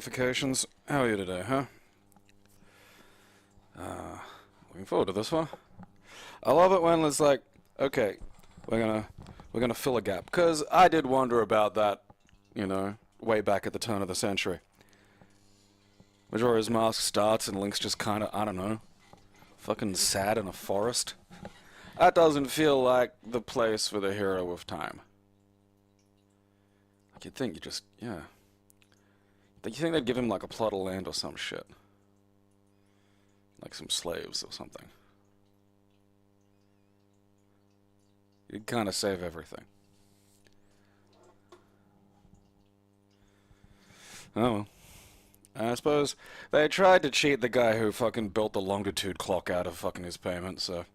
notifications. How are you today, huh? Looking forward to this one. I love it when it's like, okay, we're gonna fill a gap. Because I did wonder about that, you know, way back at the turn of the century. Majora's Mask starts and Link's just kind of, I don't know, fucking sad in a forest. That doesn't feel like the place for the hero of time. Like you'd think you just, yeah. You think they'd give him like a plot of land or some shit. Like some slaves or something. You'd kind of save everything. Oh well. I suppose they tried to cheat the guy who fucking built the longitude clock out of fucking his payment, so...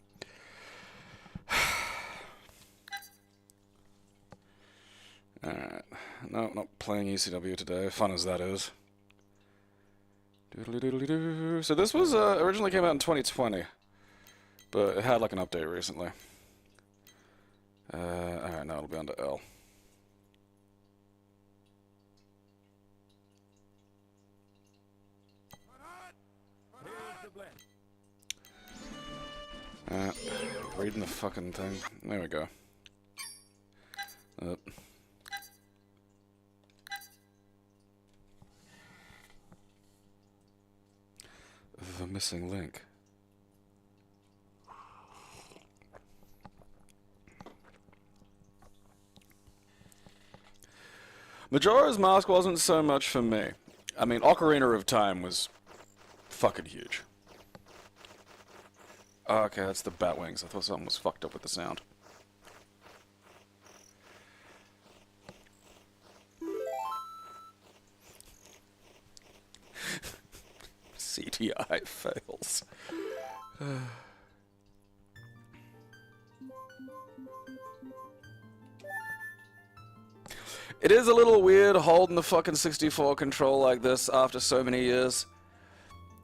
Alright. No, not playing ECW today, fun as that is. So this was, originally came out in 2020, but it had like an update recently. Alright, now it'll be under L. Reading the fucking thing. There we go. The missing link. Majora's Mask wasn't so much for me. I mean, Ocarina of Time was fucking huge. Oh, okay, that's the bat wings. I thought something was fucked up with the sound. CDi-Fails. It is a little weird holding the fucking 64 control like this after so many years.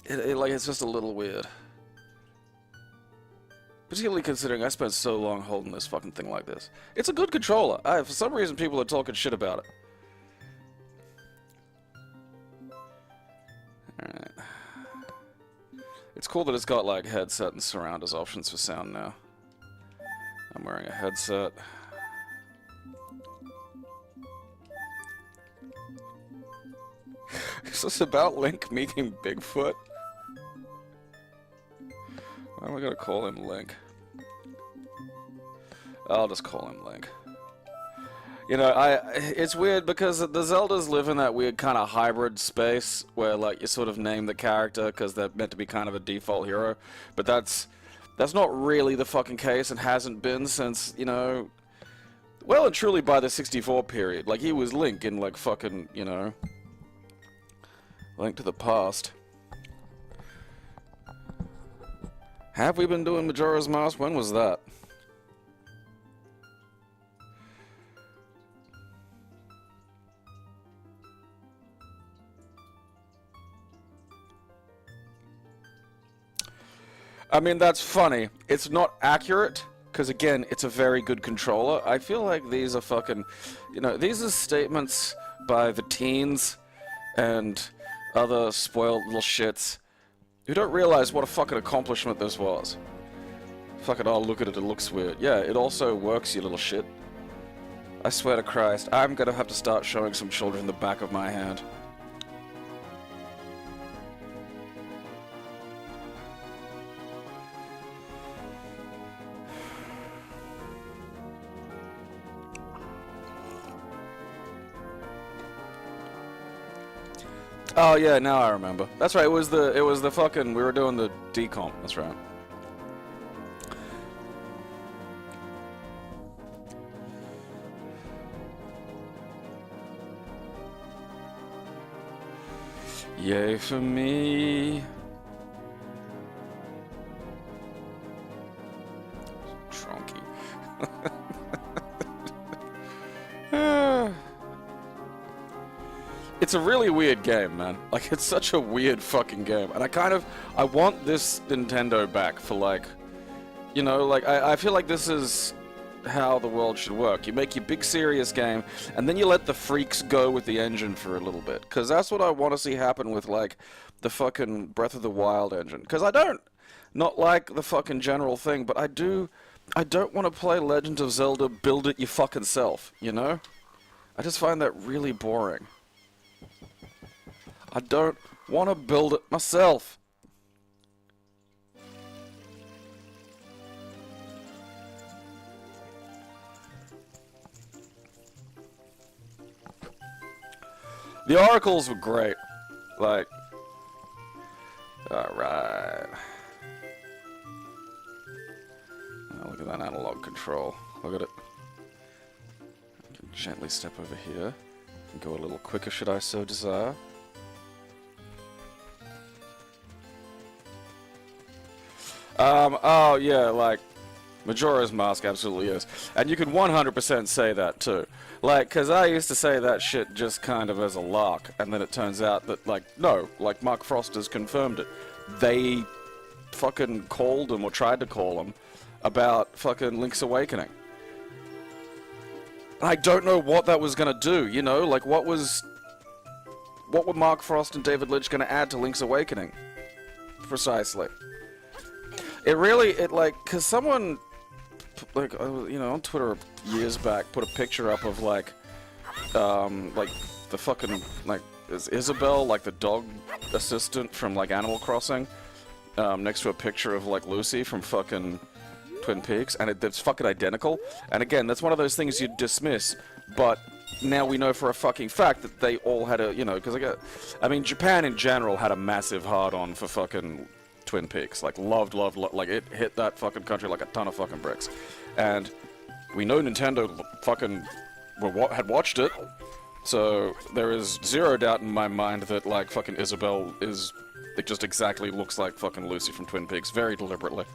It's just a little weird. Particularly considering I spent so long holding this fucking thing like this. It's a good controller. For some reason people are talking shit about it. Alright. It's cool that it's got like headset and surround as options for sound now. I'm wearing a headset. Is this about Link meeting Bigfoot? Why am I gonna call him Link? I'll just call him Link. You know, it's weird because the Zeldas live in that weird kind of hybrid space where, like, you sort of name the character because they're meant to be kind of a default hero, but that's not really the fucking case and hasn't been since, you know, well and truly by the 64 period. Like, he was Link in, like, fucking, you know, Link to the Past. Have we been doing Majora's Mask? When was that? I mean, that's funny. It's not accurate, because again, it's a very good controller. I feel like these are fucking, you know, these are statements by the teens and other spoiled little shits who don't realize what a fucking accomplishment this was. Fucking, oh, look at it, it looks weird. Yeah, it also works, you little shit. I swear to Christ, I'm gonna have to start showing some children the back of my hand. Oh yeah, now I remember. That's right. It was the fucking. We were doing the decomp. That's right. Yay for me. Tronky. It's a really weird game, man. Like, it's such a weird fucking game. And I want this Nintendo back for, like, you know, like, I feel like this is how the world should work. You make your big serious game, and then you let the freaks go with the engine for a little bit. Because that's what I want to see happen with, like, the fucking Breath of the Wild engine. Because I don't not like the fucking general thing, but I don't want to play Legend of Zelda build it your fucking self, you know? I just find that really boring. I don't want to build it myself. The oracles were great. Like, alright. Oh, look at that analog control. Look at it. I can gently step over here. And go a little quicker should I so desire. Oh yeah, like, Majora's Mask absolutely is. And you can 100% say that too. Like, cause I used to say that shit just kind of as a lark, and then it turns out that, like, no, like, Mark Frost has confirmed it. They fucking called him, or tried to call him, about fucking Link's Awakening. I don't know what that was gonna do, you know? Like, what were Mark Frost and David Lynch gonna add to Link's Awakening? Precisely. Cause someone, like, you know, on Twitter years back, put a picture up of, like, the fucking, like, is Isabelle, like, the dog assistant from, like, Animal Crossing, next to a picture of, like, Lucy from fucking Twin Peaks, and it's fucking identical. And again, that's one of those things you'd dismiss, but now we know for a fucking fact that they all had a, you know, because I mean, Japan in general had a massive hard-on for fucking Twin Peaks. Like, loved, like, it hit that fucking country like a ton of fucking bricks. And we know Nintendo fucking had watched it, so there is zero doubt in my mind that, like, fucking Isabelle is, it just exactly looks like fucking Lucy from Twin Peaks, very deliberately.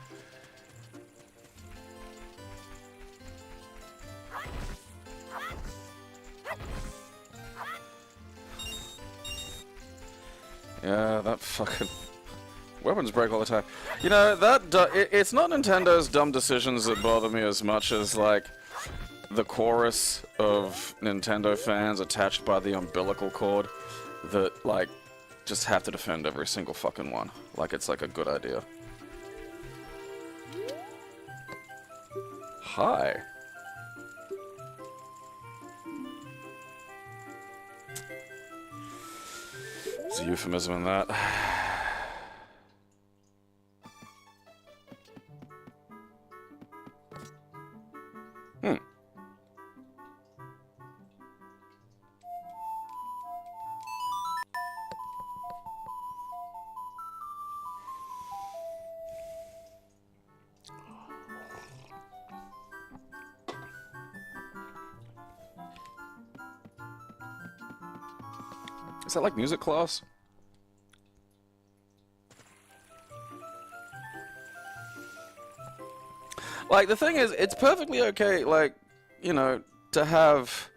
Yeah, that fucking... Weapons break all the time. You know, it's not Nintendo's dumb decisions that bother me as much as, like, the chorus of Nintendo fans attached by the umbilical cord that, like, just have to defend every single fucking one. Like, it's, like, a good idea. Hi. There's a euphemism in that. Is that like music class? Like, the thing is, it's perfectly okay, like, you know, to have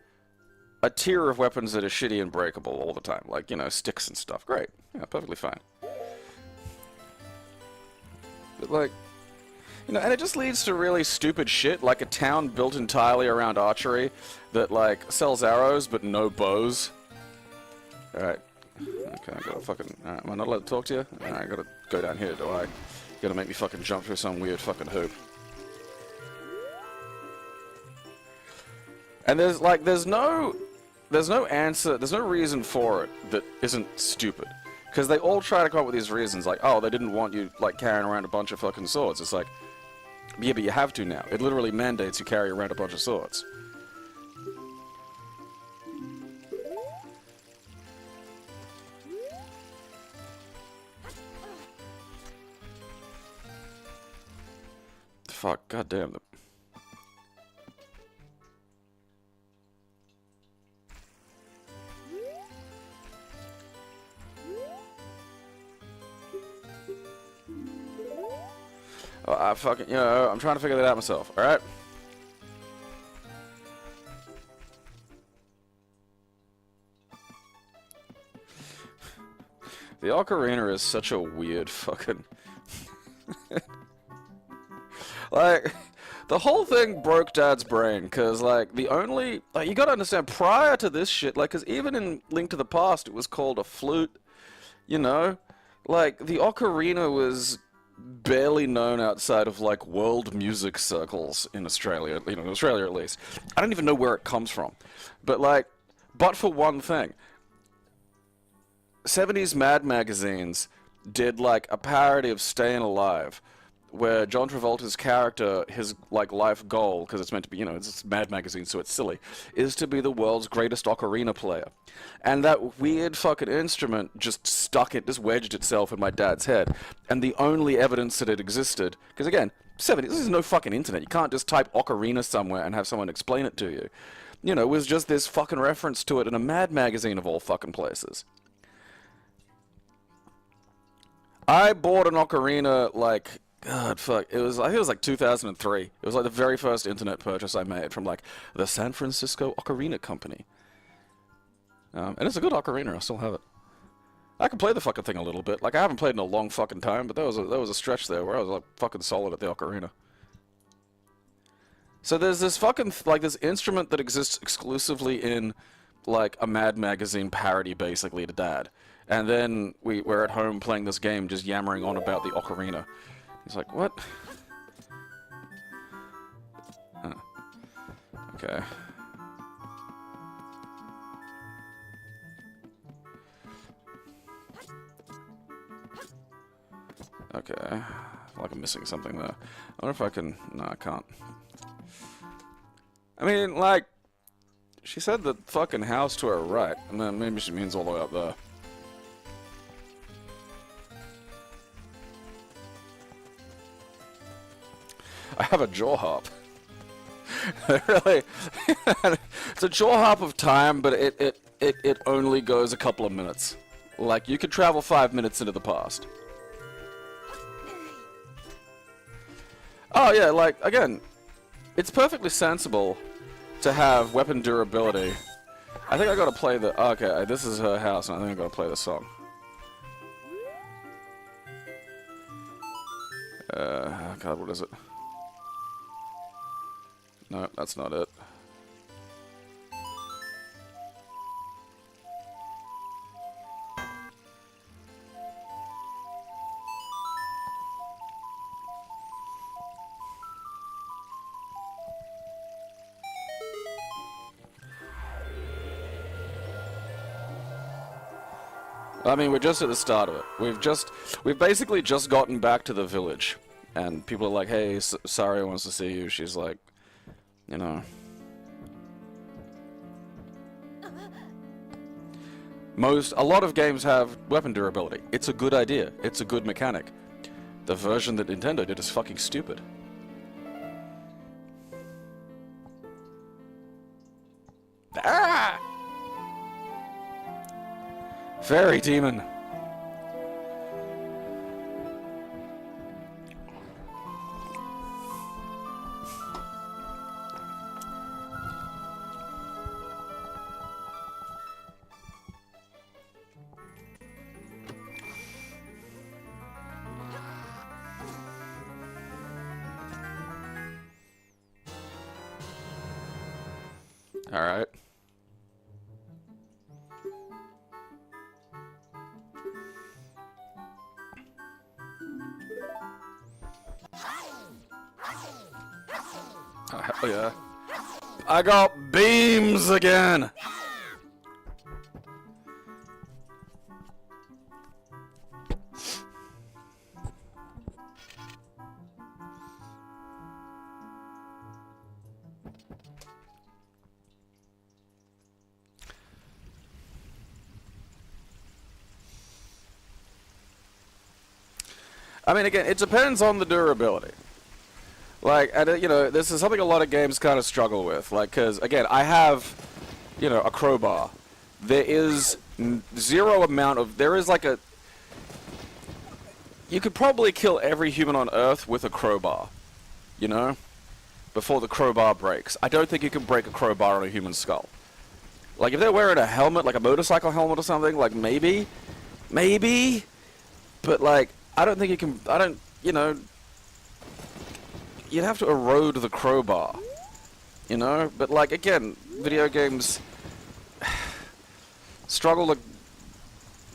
a tier of weapons that are shitty and breakable all the time. Like, you know, sticks and stuff. Great. Yeah, perfectly fine. But, like, you know, and it just leads to really stupid shit, like a town built entirely around archery that, like, sells arrows but no bows. Alright. Okay, I gotta fucking... Alright, am I not allowed to talk to you? Alright, I gotta go down here, do I? You gotta make me fucking jump through some weird fucking hoop. And there's no answer, there's no reason for it that isn't stupid. Because they all try to come up with these reasons, like, oh, they didn't want you, like, carrying around a bunch of fucking swords. It's like, yeah, but you have to now. It literally mandates you carry around a bunch of swords. Fuck, goddamn. Oh, I fucking, you know, I'm trying to figure that out myself, alright? The Ocarina is such a weird fucking... Like, The whole thing broke Dad's brain, because, like, the only... Like, you gotta understand, prior to this shit, like, because even in Link to the Past, it was called a flute, you know? Like, the ocarina was barely known outside of, like, world music circles in Australia, you know, in Australia at least. I don't even know where it comes from. But, like, but for one thing, 70s Mad magazines did, like, a parody of Stayin' Alive, where John Travolta's character, his, like, life goal, because it's meant to be, you know, it's Mad magazine, so it's silly, is to be the world's greatest ocarina player. And that weird fucking instrument just just wedged itself in my dad's head. And the only evidence that it existed, because again, 70s, this is no fucking internet. You can't just type ocarina somewhere and have someone explain it to you. You know, it was just this fucking reference to it in a Mad magazine of all fucking places. I bought an ocarina, like... God, fuck. I think it was like 2003. It was like the very first internet purchase I made from like the San Francisco Ocarina Company. And it's a good ocarina, I still have it. I can play the fucking thing a little bit. Like, I haven't played in a long fucking time, but there was a stretch there where I was like fucking solid at the ocarina. So there's this fucking, like, this instrument that exists exclusively in, like, a Mad magazine parody, basically, to Dad. And then we're at home playing this game, just yammering on about the ocarina. He's like, what? Huh. Okay. Okay. I feel like I'm missing something there. I wonder if I can... No, I can't. I mean, like... She said the fucking house to her right, and then maybe she means all the way up there. I have a jaw hop. Really, it's a jaw hop of time, but it only goes a couple of minutes. Like, you could travel 5 minutes into the past. Oh yeah, like, again, it's perfectly sensible to have weapon durability. I think I gotta play the... Okay, this is her house, and I think I gotta play the song. God, what is it? No, that's not it. I mean, we're just at the start of it. We've basically just gotten back to the village. And people are like, hey, Saria wants to see you. She's like, you know. A lot of games have weapon durability. It's a good idea. It's a good mechanic. The version that Nintendo did is fucking stupid. Ah! Fairy demon. All right. Oh, hell yeah. I got beams again! I mean, again, it depends on the durability. Like, and, you know, this is something a lot of games kind of struggle with. Like, because, again, I have, you know, a crowbar. There is zero amount of... There is, like, a... You could probably kill every human on Earth with a crowbar, you know? Before the crowbar breaks. I don't think you can break a crowbar on a human skull. Like, if they're wearing a helmet, like a motorcycle helmet or something, like, maybe. Maybe. But, like... I don't think you can, you know, you'd have to erode the crowbar, you know? But, like, again, video games struggle to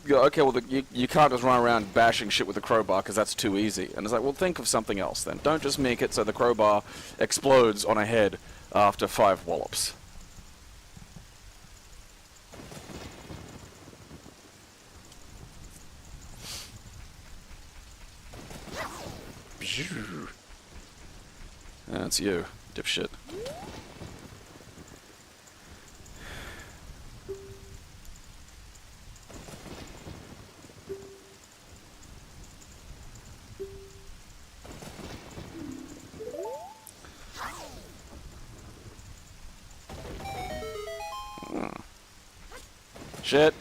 go, okay, well, you can't just run around bashing shit with the crowbar because that's too easy. And it's like, well, think of something else then. Don't just make it so the crowbar explodes on a head after 5 wallops. That's you, dipshit. Shit.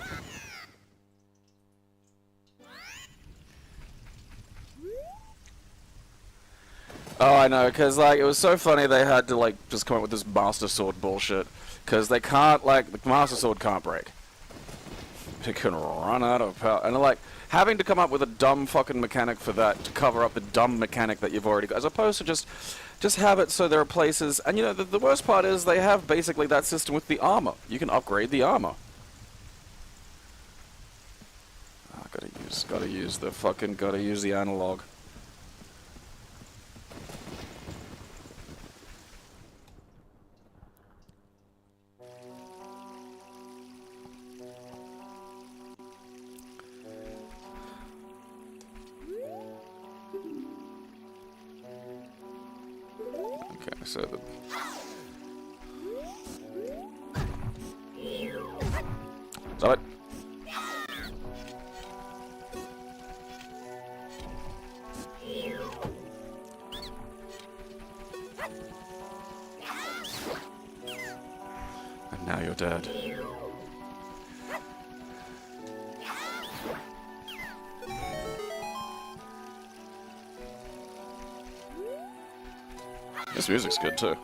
Oh, I know, because, like, it was so funny they had to, like, just come up with this Master Sword bullshit. Because they can't, like, the Master Sword can't break. It can run out of power. And, like, having to come up with a dumb fucking mechanic for that to cover up the dumb mechanic that you've already got, as opposed to just have it so there are places. And, you know, the worst part is they have basically that system with the armor. You can upgrade the armor. Oh, gotta use the analog. Okay, so the... Stop it! And now you're dead. This music's good too.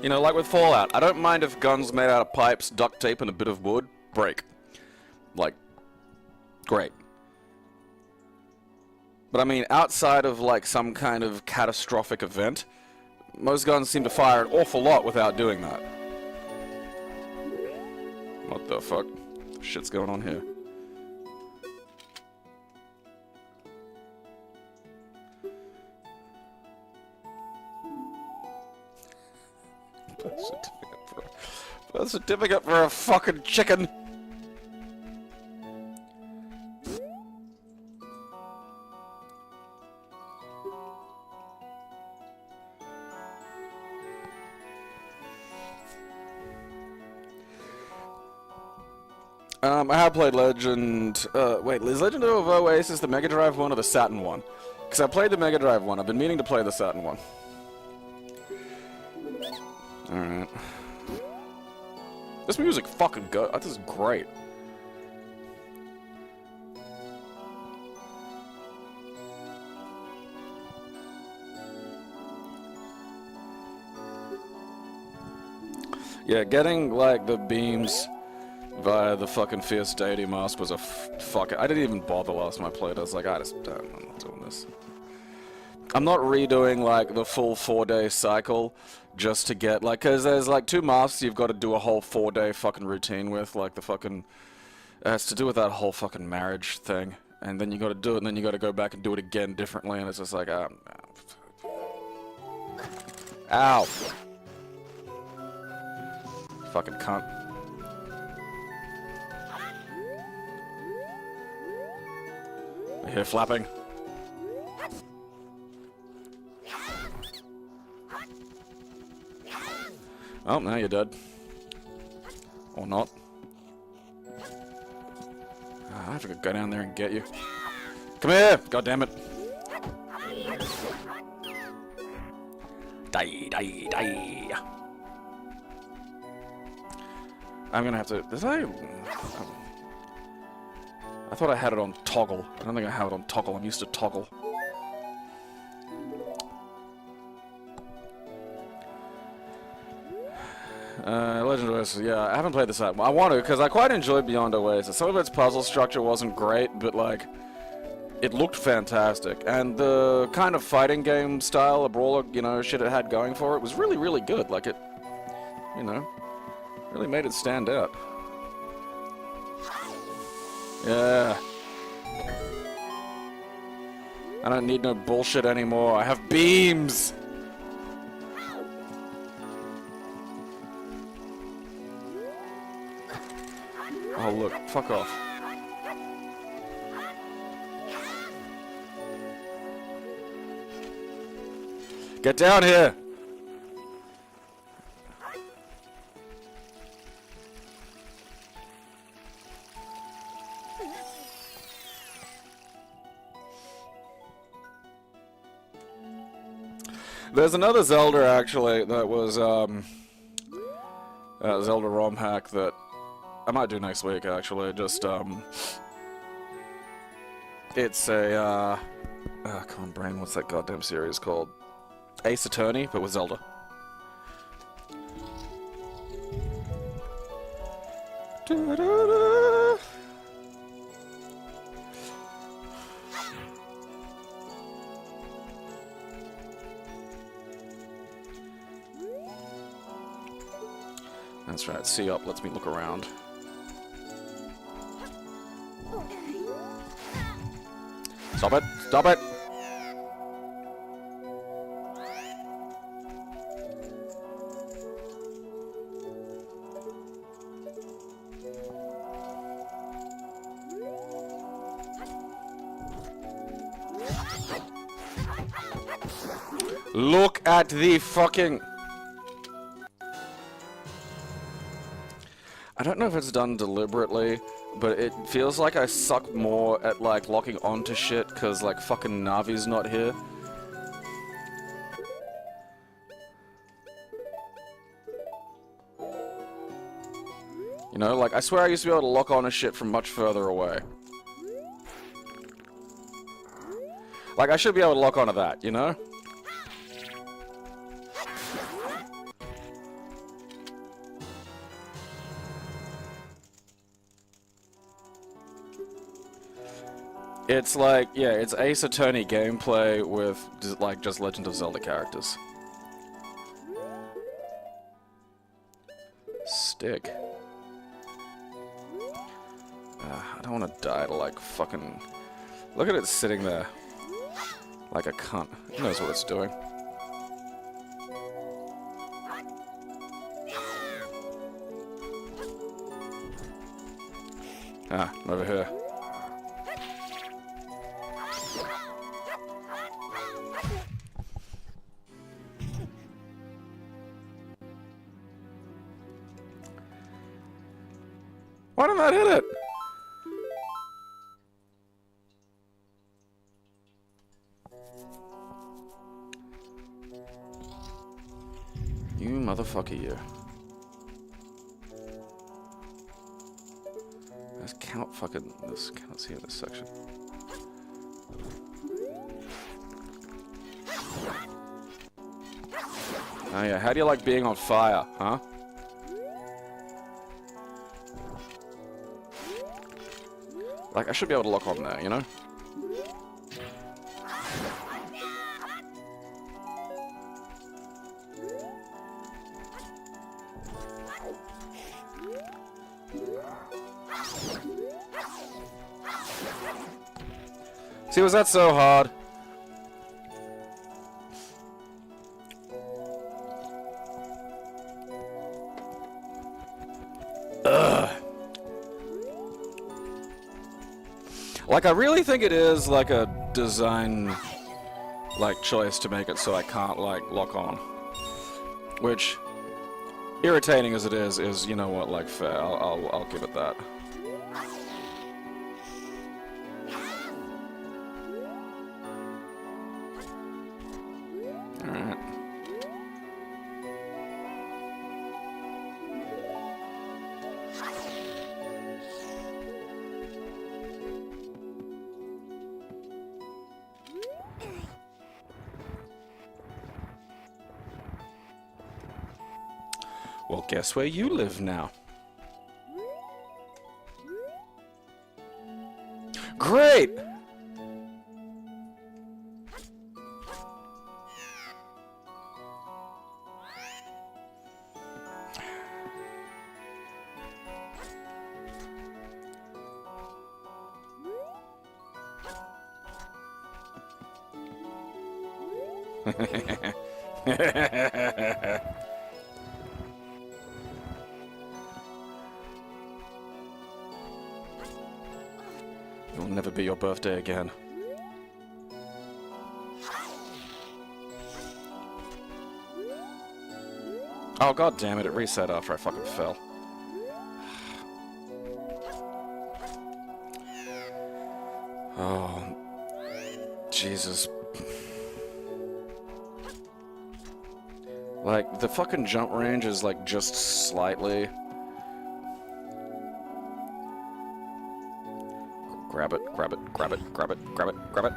You know, like with Fallout, I don't mind if guns made out of pipes, duct tape, and a bit of wood break. Like, great. But I mean, outside of like some kind of catastrophic event, most guns seem to fire an awful lot without doing that. What the fuck? Shit's going on here. Birth certificate for a fucking chicken. I have played Legend... wait, is Legend of Oasis the Mega Drive one or the Saturn one? Because I played the Mega Drive one. I've been meaning to play the Saturn one. Alright. This music fucking good. This is great. Yeah, getting, like, the beams via the fucking Fierce Deity Mask was a fuck. I didn't even bother last time I played. I was like, I'm not doing this. I'm not redoing, like, the full 4-day cycle just to get, like, because there's, like, 2 masks you've got to do a whole 4-day fucking routine with, like, the fucking... it's to do with that whole fucking marriage thing. And then you got to do it, and then you got to go back and do it again differently, and it's just like, ow. Fucking cunt. I hear flapping. Oh, now you're dead. Or not. I have to go down there and get you. Come here! God damn it! Die, die, die! I'm gonna have to... Did I thought I had it on toggle. I don't think I have it on toggle. I'm used to toggle. Legend of Oasis, yeah, I haven't played this yet. I want to, because I quite enjoyed Beyond Oasis. Some of its puzzle structure wasn't great, but, like, it looked fantastic. And the kind of fighting game style, a brawler, you know, shit it had going for it was really, really good. Like, it, you know, really made it stand out. Yeah. I don't need no bullshit anymore. I have beams! Oh, look. Fuck off. Get down here! There's another Zelda, actually, that was, Zelda romhack that I might do next week, actually. Just, it's a, come on, brain, what's that goddamn series called? Ace Attorney, but with Zelda. Da-da-da. That's right, C-Op lets me look around. Stop it! Stop it! Look at the fucking... I don't know if it's done deliberately, but it feels like I suck more at, like, locking onto shit, because, like, fucking Navi's not here. You know, like, I swear I used to be able to lock onto shit from much further away. Like, I should be able to lock onto that, you know? It's like, yeah, it's Ace Attorney gameplay with, like, just Legend of Zelda characters. Stick. I don't want to die to, like, fucking... Look at it sitting there. Like a cunt. It knows what it's doing. Ah, over here. Why didn't that hit it? You motherfucker, you. Let's count fucking this. Can't see in this section. Oh yeah, how do you like being on fire, huh? Like, I should be able to lock on there, you know? See, was that so hard? Ugh. Like, I really think it is, like, a design, like, choice to make it so I can't, like, lock on. Which, irritating as it is, you know what, like, fair. I'll give it that. Alright. Well, guess where you live now. Great! It'll never be your birthday again. Oh, god damn it, it reset after I fucking fell. Oh, Jesus. Like, the fucking jump range is, like, just slightly... Grab it, grab it, grab it, grab it, grab it, grab it.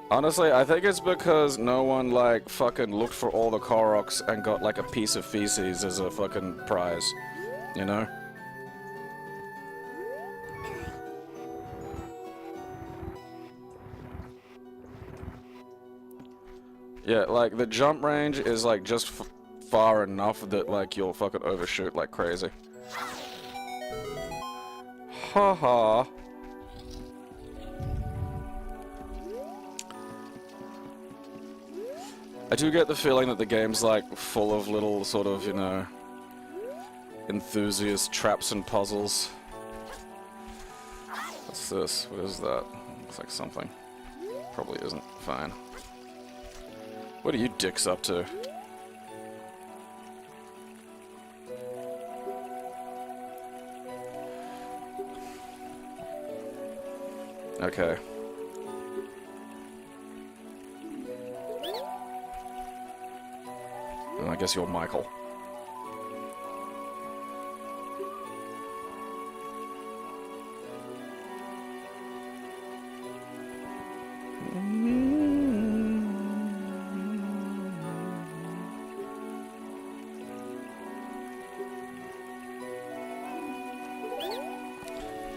Honestly, I think it's because no one, like, fucking looked for all the Koroks and got, like, a piece of feces as a fucking prize. You know? Yeah, like, the jump range is, like, just far enough that, like, you'll fucking overshoot like crazy. Haha. I do get the feeling that the game's, like, full of little sort of, you know, enthusiast traps and puzzles. What's this? What is that? Looks like something. Probably isn't. Fine. What are you dicks up to? Okay. Well, I guess you're Michael.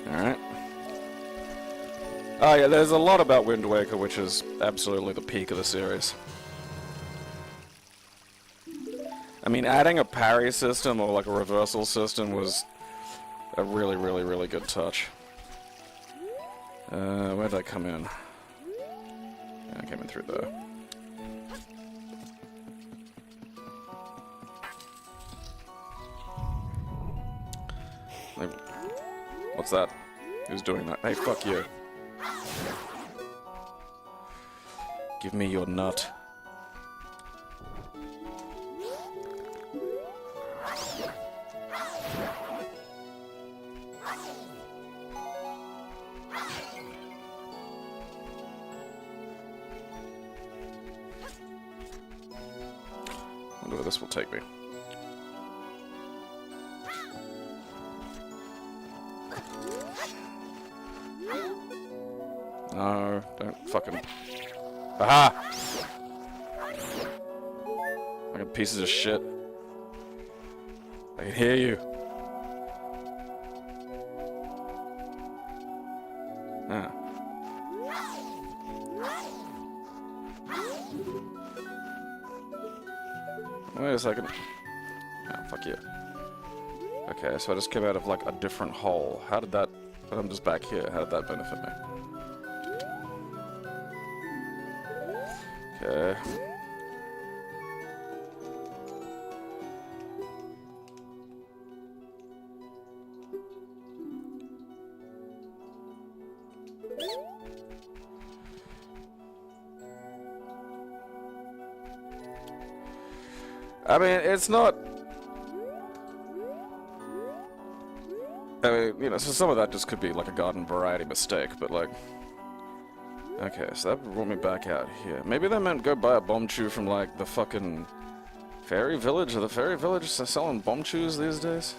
Alright. Oh yeah, there's a lot about Wind Waker, which is absolutely the peak of the series. I mean, adding a parry system or like a reversal system was a really, really, really good touch. Where did I come in? Yeah, I came in through there. What's that? Who's doing that? Hey, fuck you. Give me your nut. I wonder where this will take me. No, don't fucking... Aha! Fucking pieces of shit. I can hear you. Ah. Wait a second. Ah, fuck you. Okay, so I just came out of like a different hole. How did that... But I'm just back here. How did that benefit me? Okay. I mean, it's not... I mean, you know, so some of that just could be like a garden variety mistake, but like... Okay, so that brought me back out here. Maybe they meant go buy a bomb chew from like the fucking fairy village. Are the fairy village selling bomb chews these days?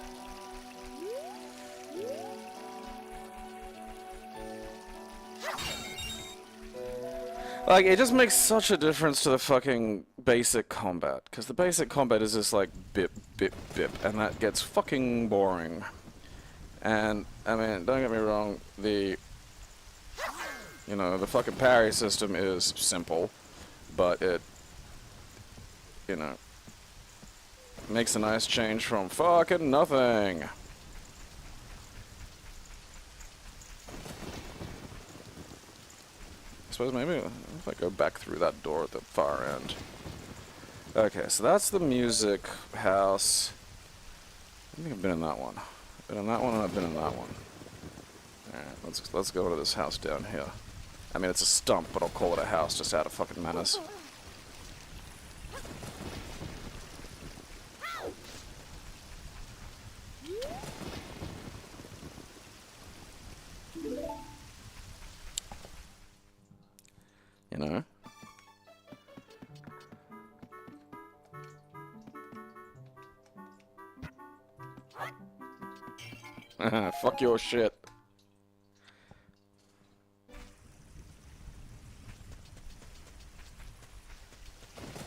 Like, it just makes such a difference to the fucking basic combat. Because the basic combat is just like bip, bip, bip. And that gets fucking boring. And, I mean, don't get me wrong, the... You know, the fucking parry system is simple. But it... You know... Makes a nice change from fucking nothing. I suppose maybe if I go back through that door at the far end. Okay, so that's the music house. I think I've been in that one. I've been in that one and I've been in that one. Alright, let's go to this house down here. I mean, it's a stump, but I'll call it a house just out of fucking menace. You know? Fuck your shit.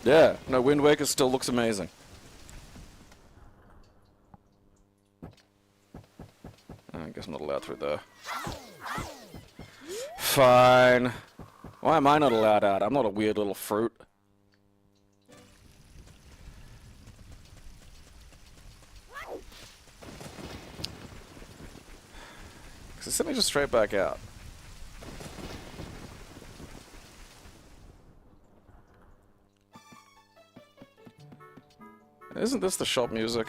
Yeah, no, Wind Waker still looks amazing. I guess I'm not allowed through there. Fine. Why am I not allowed out? I'm not a weird little fruit. So send me just straight back out. Isn't this the shop music?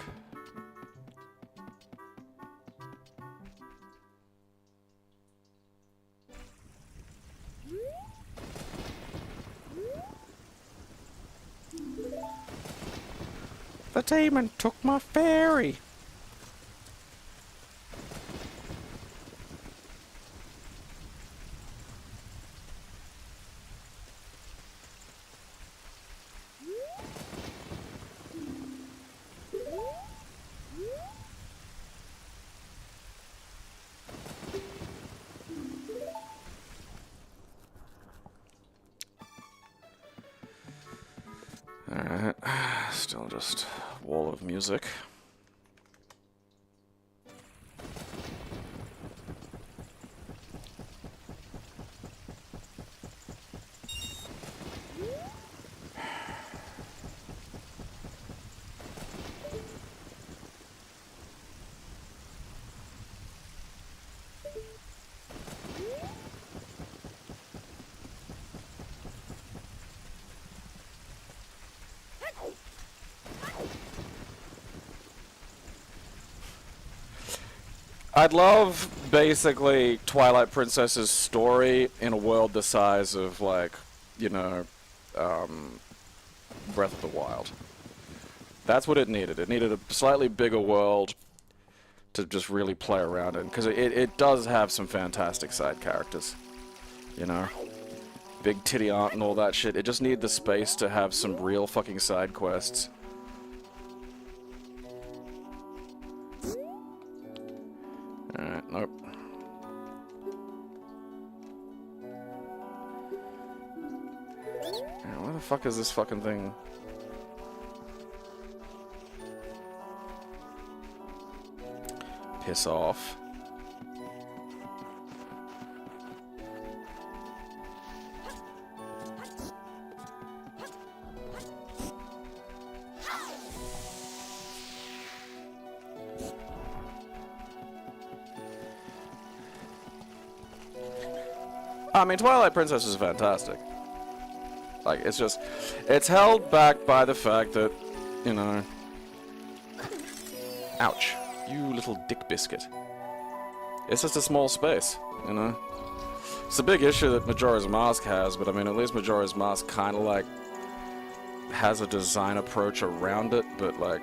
The demon took my fairy. Alright, still just wall of music. I'd love, basically, Twilight Princess's story in a world the size of, like, you know, Breath of the Wild. That's what it needed. It needed a slightly bigger world to just really play around in. Because it does have some fantastic side characters. You know? Big titty aunt and all that shit. It just needed the space to have some real fucking side quests. Alright, nope. Alright, where the fuck is this fucking thing? Piss off. I mean, Twilight Princess is fantastic. Like, it's just... It's held back by the fact that, you know... Ouch. You little dick biscuit. It's just a small space, you know? It's a big issue that Majora's Mask has, but I mean, at least Majora's Mask kind of, like... has a design approach around it, but, like...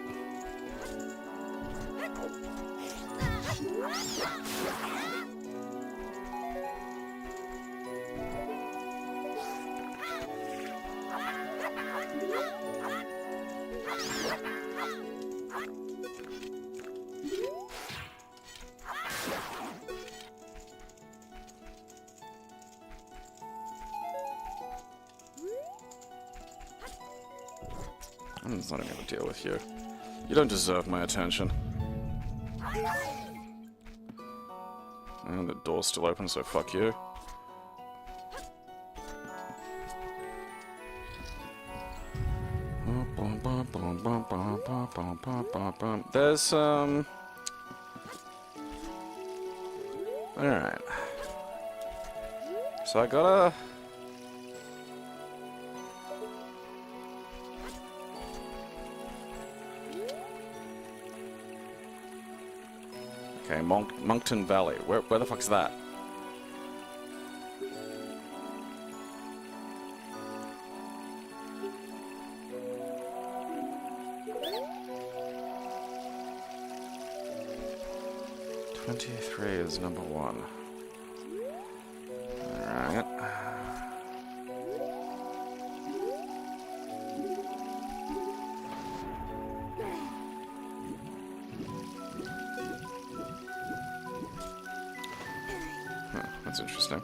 I'm just not even gonna deal with you. You don't deserve my attention. And the door's still open, so fuck you. There's alright. So I gotta... Okay, Monkton Valley. Where the fuck's that? Is number 1. Alright. Huh, that's interesting.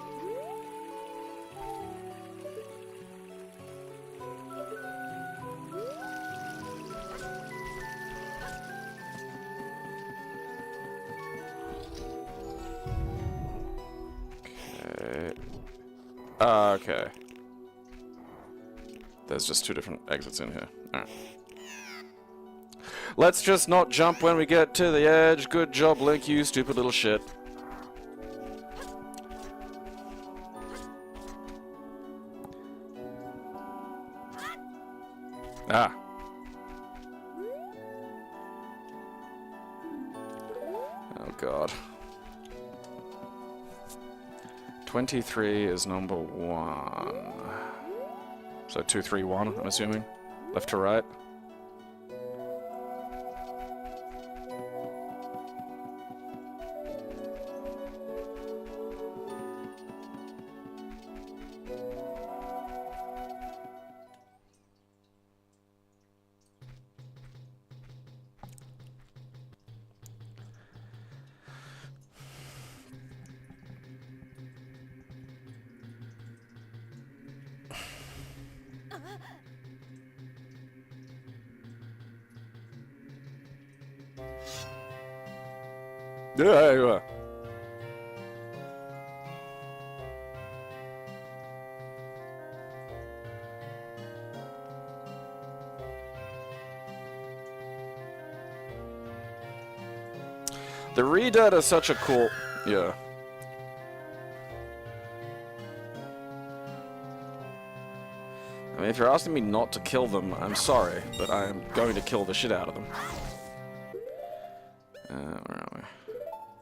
Okay. There's just 2 different exits in here. Alright. Let's just not jump when we get to the edge. Good job, Link, you stupid little shit. Ah. Oh, God. 23 is number 1. So 2, 3, 1, I'm assuming. Left to right. Yeah, you are. The redad is such a cool... Yeah. I mean, if you're asking me not to kill them, I'm sorry, but I am going to kill the shit out of them. Where are we? There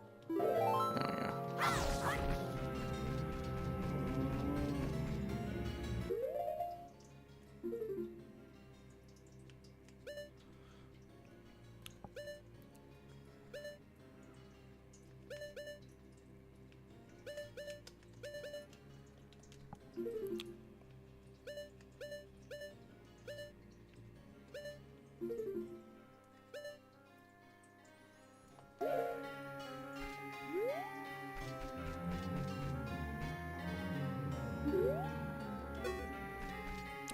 we go.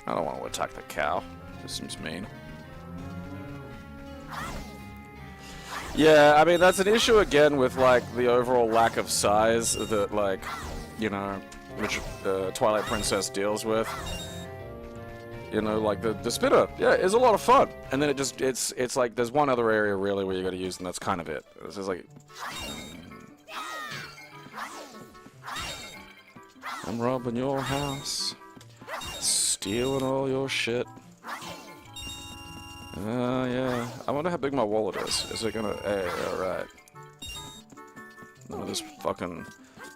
I don't want to attack the cow. This seems mean. Yeah, I mean, that's an issue again with, like, the overall lack of size that, like, you know, which Twilight Princess deals with. You know, like, the spinner, yeah, is a lot of fun. And then it just, it's like, there's one other area, really, where you gotta use, and that's kind of it. It's just like... I'm robbing your house. Stealing all your shit. Yeah. I wonder how big my wallet is. Is it gonna... Hey, alright. None of this fucking...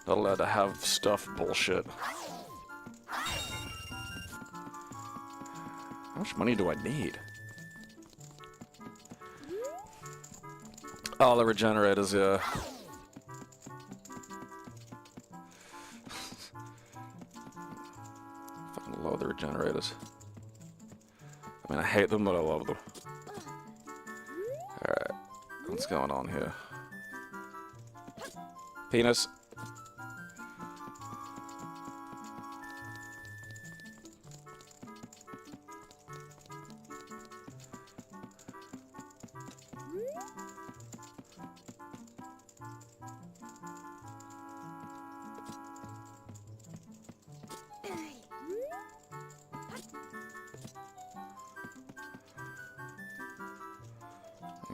Not allowed to have stuff bullshit. How much money do I need? Oh, the regenerators, yeah. Fucking love the regenerators. I mean, I hate them, but I love them. Alright. What's going on here? Penis.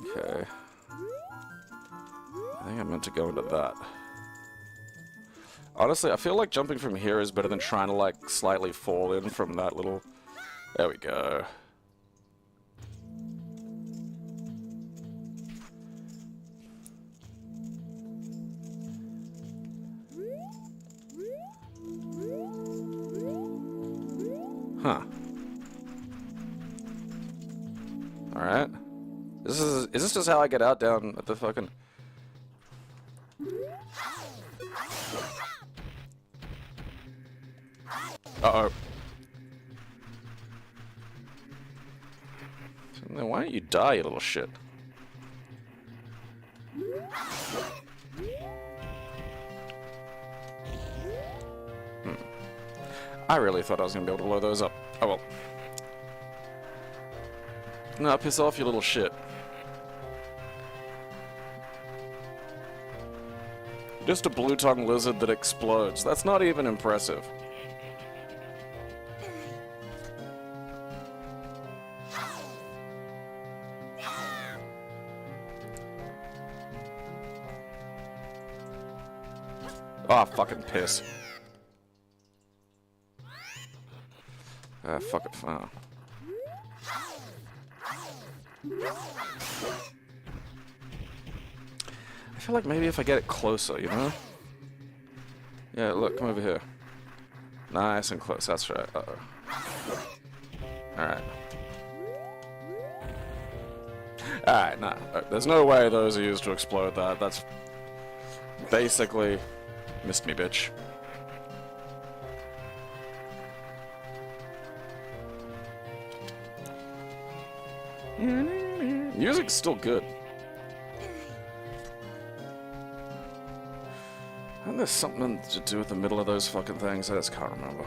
Okay. I think I meant to go into that. Honestly, I feel like jumping from here is better than trying to, like, slightly fall in from that little... There we go. Huh. Alright. Is this just how I get out down at the fucking... Uh-oh. Then why don't you die, you little shit? I really thought I was gonna be able to blow those up. Oh well. No, piss off, you little shit. Just a blue-tongue lizard that explodes. That's not even impressive. Ah, fucking piss. Ah, fuck it. Oh. I feel like maybe if I get it closer, you know? Yeah, look, come over here. Nice and close, that's right. Uh-oh. Alright. Alright, nah. There's no way those are used to explode that. That's basically... Missed me, bitch. Music's still good. And there's something to do with the middle of those fucking things. I just can't remember.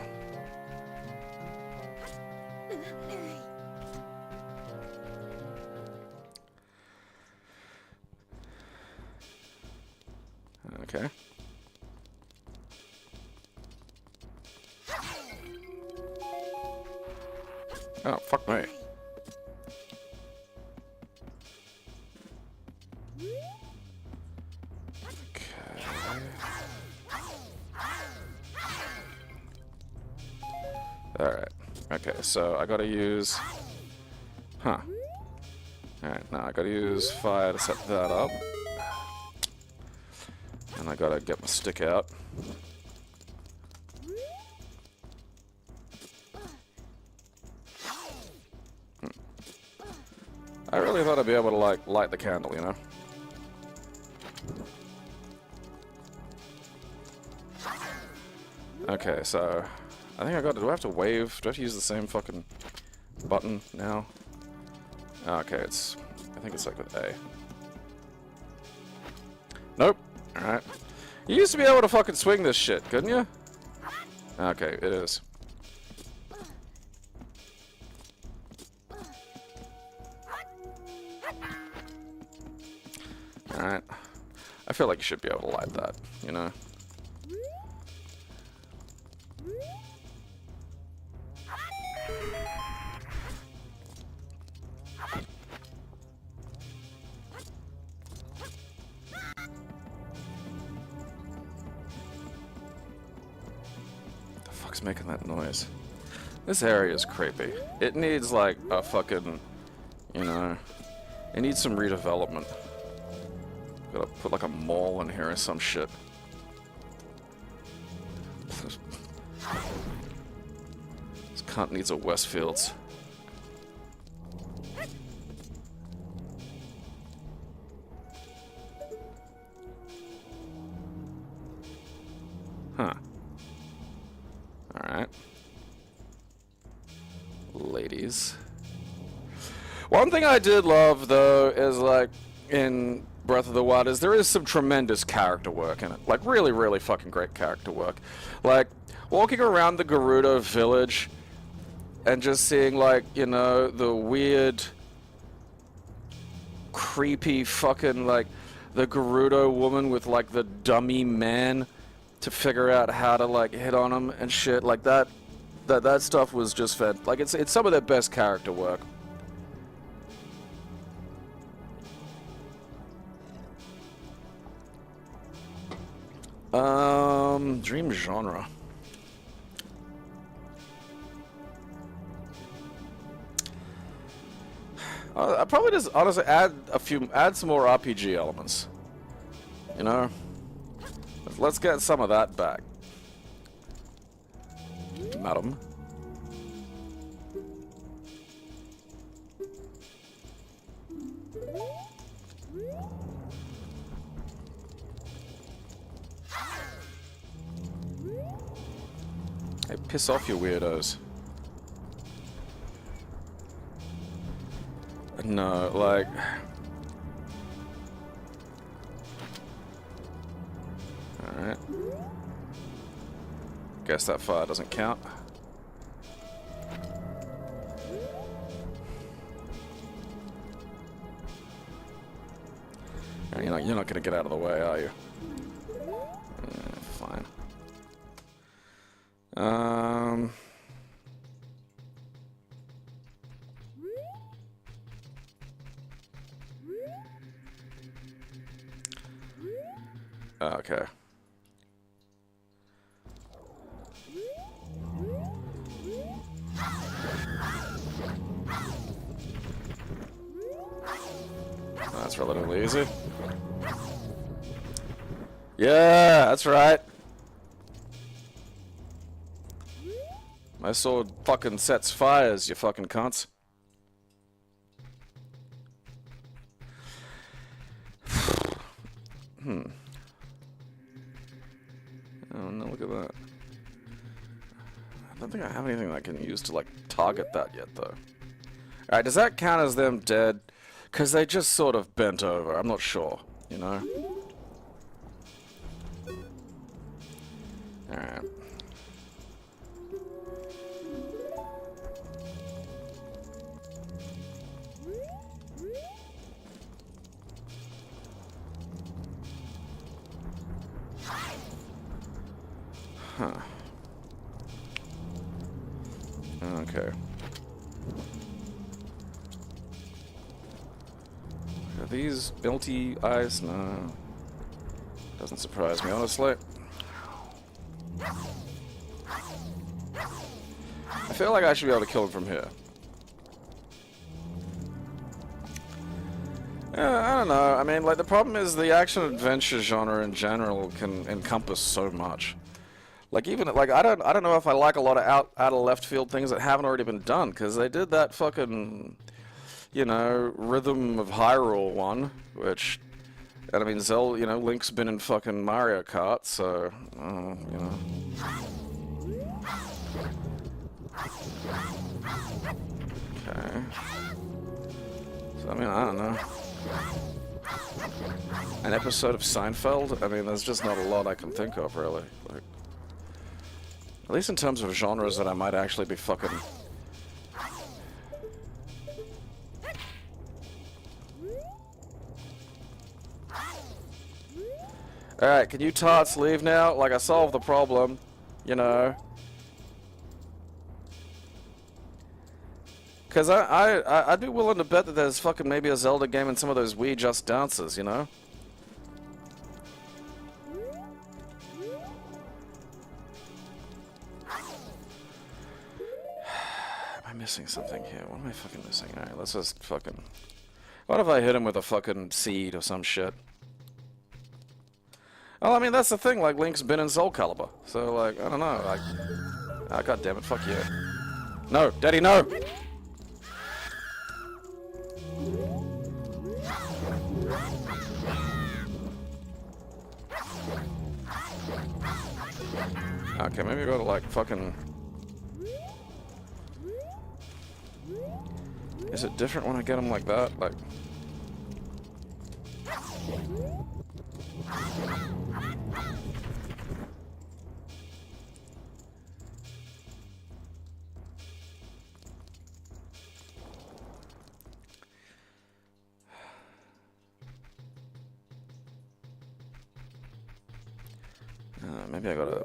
Okay. Oh, fuck me. Alright. Okay, so I gotta use... Huh. Alright, now I gotta use fire to set that up. And I gotta get my stick out. I really thought I'd be able to, like, light the candle, you know? Okay, so... I think I got to... Do I have to wave? Do I have to use the same fucking button now? Okay, it's... I think it's like with A. Nope. Alright. You used to be able to fucking swing this shit, couldn't you? Okay, it is. Alright. I feel like you should be able to light that, you know? Making that noise. This area is creepy. It needs like a fucking, you know, it needs some redevelopment. Gotta put like a mall in here or some shit. This cunt needs a Westfields. Huh. Alright. Ladies. One thing I did love, though, is, like, in Breath of the Wild, is there is some tremendous character work in it. Like, really, really fucking great character work. Like, walking around the Gerudo village and just seeing, like, you know, the weird, creepy fucking, like, the Gerudo woman with, like, the dummy man to figure out how to like hit on them and shit like that. That stuff was just fed. Like it's some of their best character work. Dream genre. I probably just honestly add some more RPG elements. You know, let's get some of that back, madam. Hey, piss off, you weirdos. No, like... Alright. Guess that fire doesn't count. You're not gonna get out of the way, are you? Fine. Okay. That's relatively easy. Yeah, that's right. My sword fucking sets fires, you fucking cunts. Oh no, look at that. I don't think I have anything that I can use to, like, target that yet, though. Alright, does that count as them dead? Because they just sort of bent over. I'm not sure, you know? Alright. Huh. Okay. Are these melty ice? No. Doesn't surprise me, honestly. I feel like I should be able to kill him from here. I don't know. I mean, like, the problem is the action-adventure genre in general can encompass so much. Like, even, like, I don't know if I like a lot of out of left field things that haven't already been done, because they did that fucking, you know, Rhythm of Hyrule one, which, and I mean, Zelda, you know, Link's been in fucking Mario Kart, so, you know. Okay. So, I mean, I don't know. An episode of Seinfeld? I mean, there's just not a lot I can think of, really. Like, at least in terms of genres that I might actually be fucking... Alright, can you tarts leave now? Like, I solved the problem, you know. Because I'd be willing to bet that there's fucking maybe a Zelda game in some of those Wii Just Dances, you know? Am I missing something here? What am I fucking missing? Alright, let's just fucking... What if I hit him with a fucking seed or some shit? Well, I mean, that's the thing, like, Link's been in Soul Calibur. So, like, I don't know, like... Ah, god damn it, fuck you. No, Daddy, no! Okay, maybe I gotta, like, fucking... Is it different when I get him like that? Like...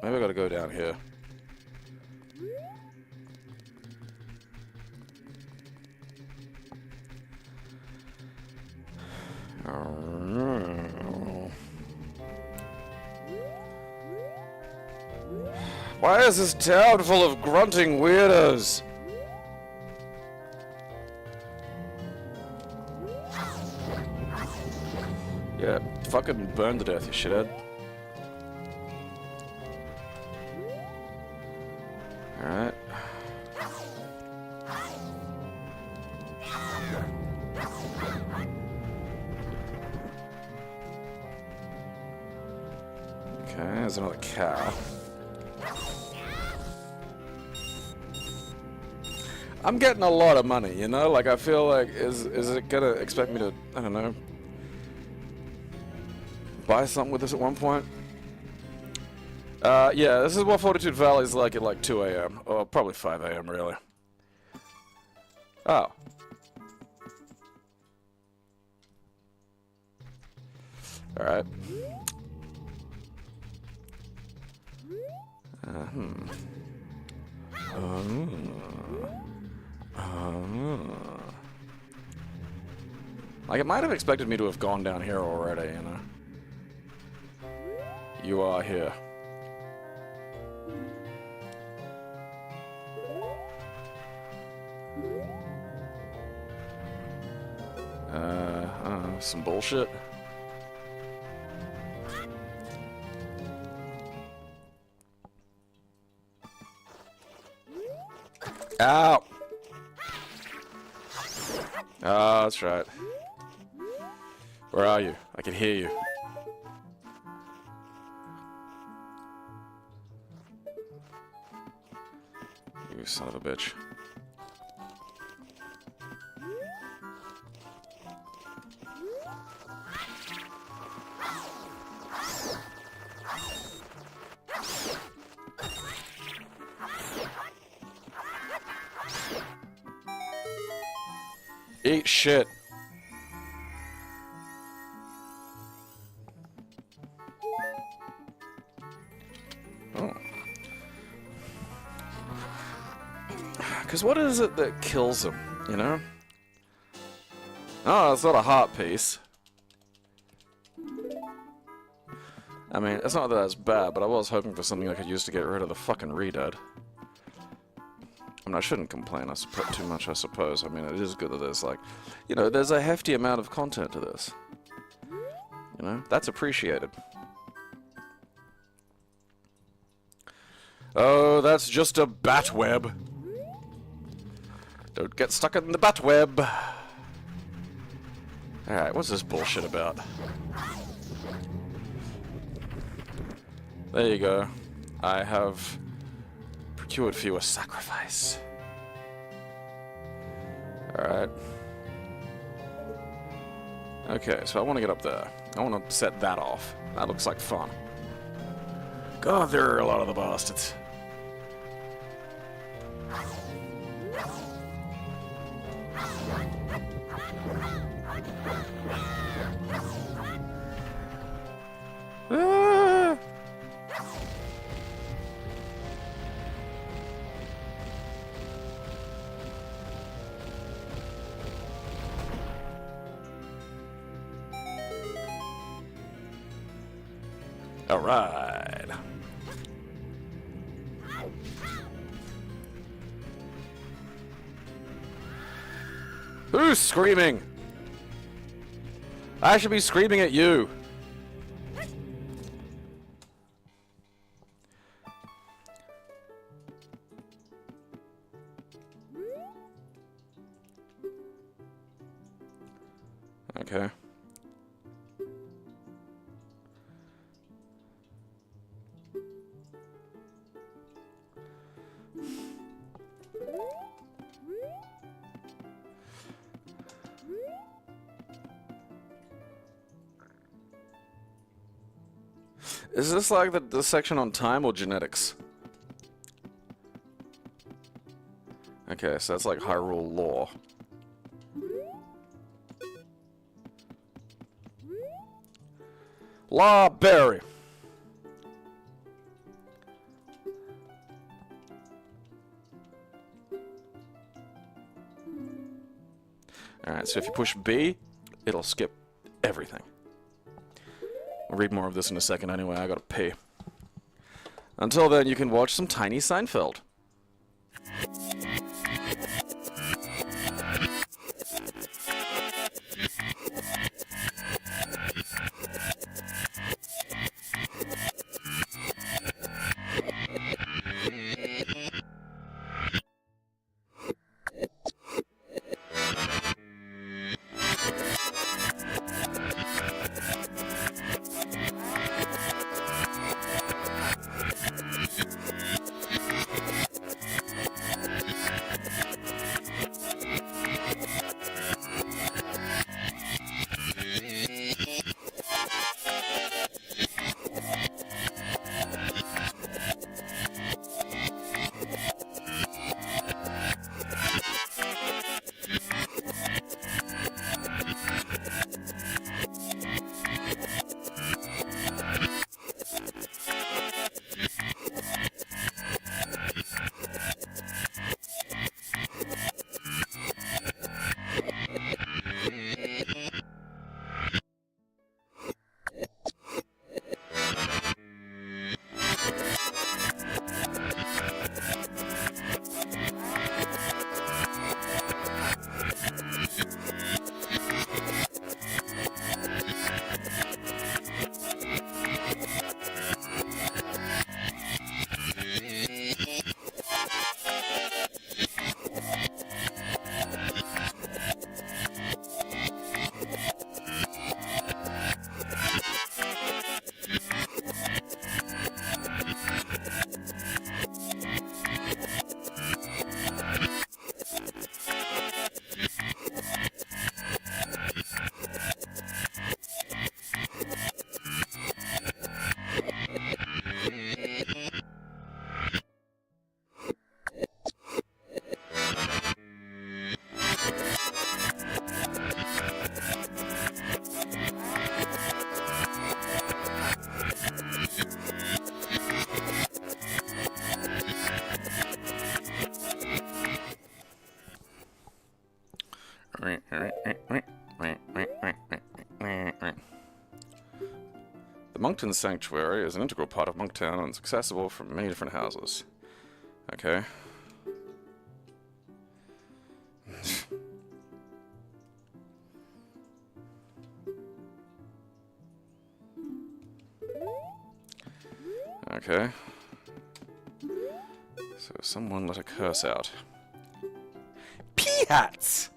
Maybe I gotta go down here. Why is this town full of grunting weirdos? Yeah, fucking burn to death, you shithead. Alright. Okay, there's another cow. I'm getting a lot of money, you know? Like, I feel like, is it gonna expect me to, I don't know, buy something with this at one point? Yeah, this is what Fortitude Valley's like at like 2 a.m. Or probably 5 a.m. really. Oh. Alright. Like, it might have expected me to have gone down here already, you know? You are here. Some bullshit. Ow! Oh, that's right. Where are you? I can hear you. You son of a bitch. Eat shit. Oh. Because what is it that kills him, you know? Oh, it's not a heart piece. I mean, it's not that that's bad, but I was hoping for something I could use to get rid of the fucking redud. I mean, I shouldn't complain too much, I suppose. I mean, it is good that there's, like, you know, there's a hefty amount of content to this. You know, that's appreciated. Oh, that's just a bat web. Don't get stuck in the bat web. Alright, what's this bullshit about? There you go. I have procured for you a sacrifice. Alright. Okay, so I want to get up there. I want to set that off. That looks like fun. God, there are a lot of the bastards. Ah! All right. Who's screaming? I should be screaming at you. Okay. Is this like the section on time or genetics? Okay, so that's like Hyrule lore. Lawberry. Alright, so if you push B, it'll skip everything. I'll read more of this in a second anyway, I gotta pee. Until then, you can watch some tiny Seinfeld. The Monkton Sanctuary is an integral part of Monktown and is accessible from many different houses. Okay. Okay. So someone let a curse out. Pea-hats!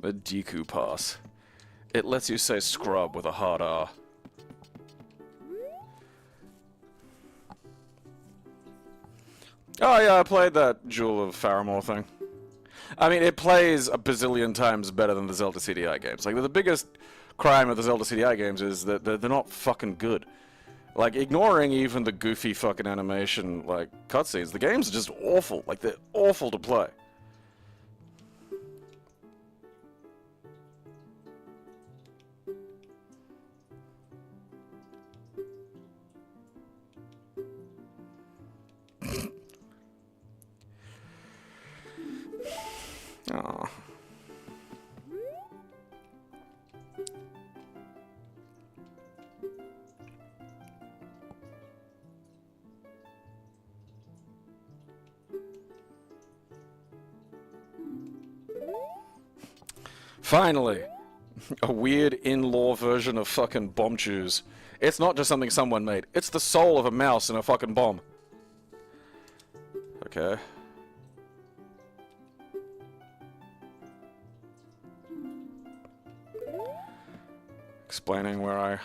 The Deku Pass. It lets you say scrub with a hard R. Oh yeah, I played that Jewel of Faramore thing. I mean, it plays a bazillion times better than the Zelda CDi games. Like, the biggest crime of the Zelda CDi games is that they're not fucking good. Like, ignoring even the goofy fucking animation, like, cutscenes, the games are just awful. Like, they're awful to play. Aww. Finally, a weird in-law version of fucking bomb chews. It's not just something someone made. It's the soul of a mouse in a fucking bomb. Okay. Explaining where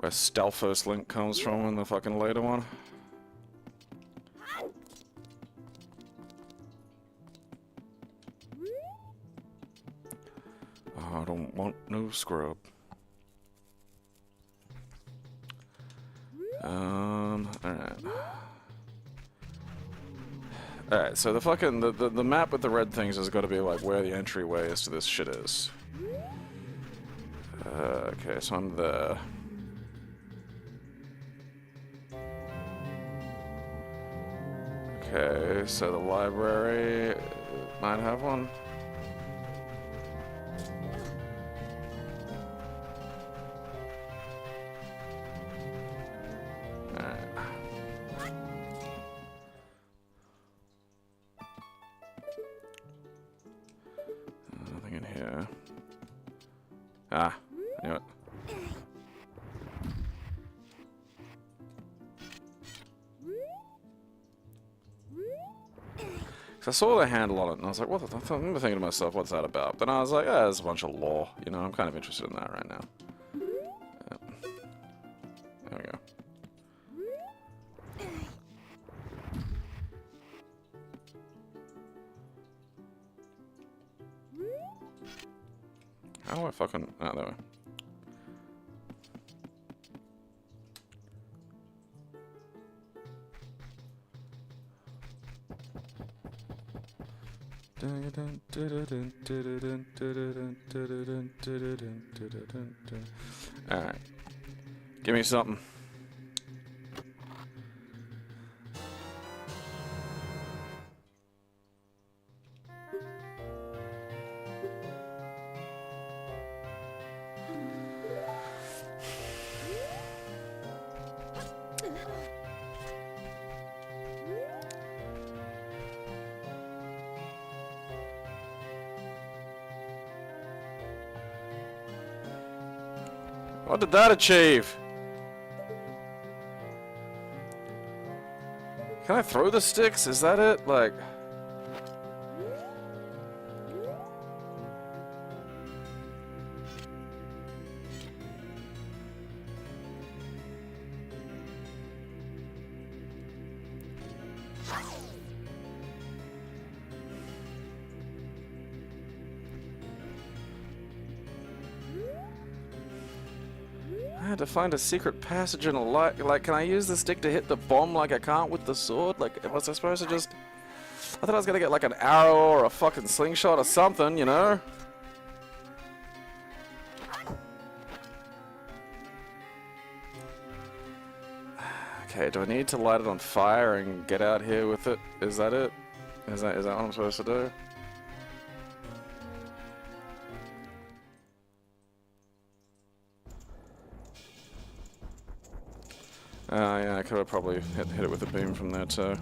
Stalfos Link comes from in the fucking later one. I don't want no scrub. Alright. Alright, so the fucking, the map with the red things has got to be like where the entryway is to this shit is. Okay, so I'm there. Okay, so the library might have one. Nothing in here. Ah, I knew it. I saw the handle on it, and I was like, what the fuck? I remember thinking to myself, what's that about? Then I was like, oh, there's a bunch of lore. You know, I'm kind of interested in that right now. There we go. How do I fucking... Oh, there we go. Alright. Give me something. What did that achieve? Can I throw the sticks? Is that it? Like... I had to find a secret passage in a light. Like, can I use the stick to hit the bomb like I can't with the sword? Like, was I supposed to just... I thought I was gonna get like an arrow or a fucking slingshot or something, you know? Okay, do I need to light it on fire and get out here with it? Is that it? Is that what I'm supposed to do? Yeah, I could have probably hit it with a beam from there too.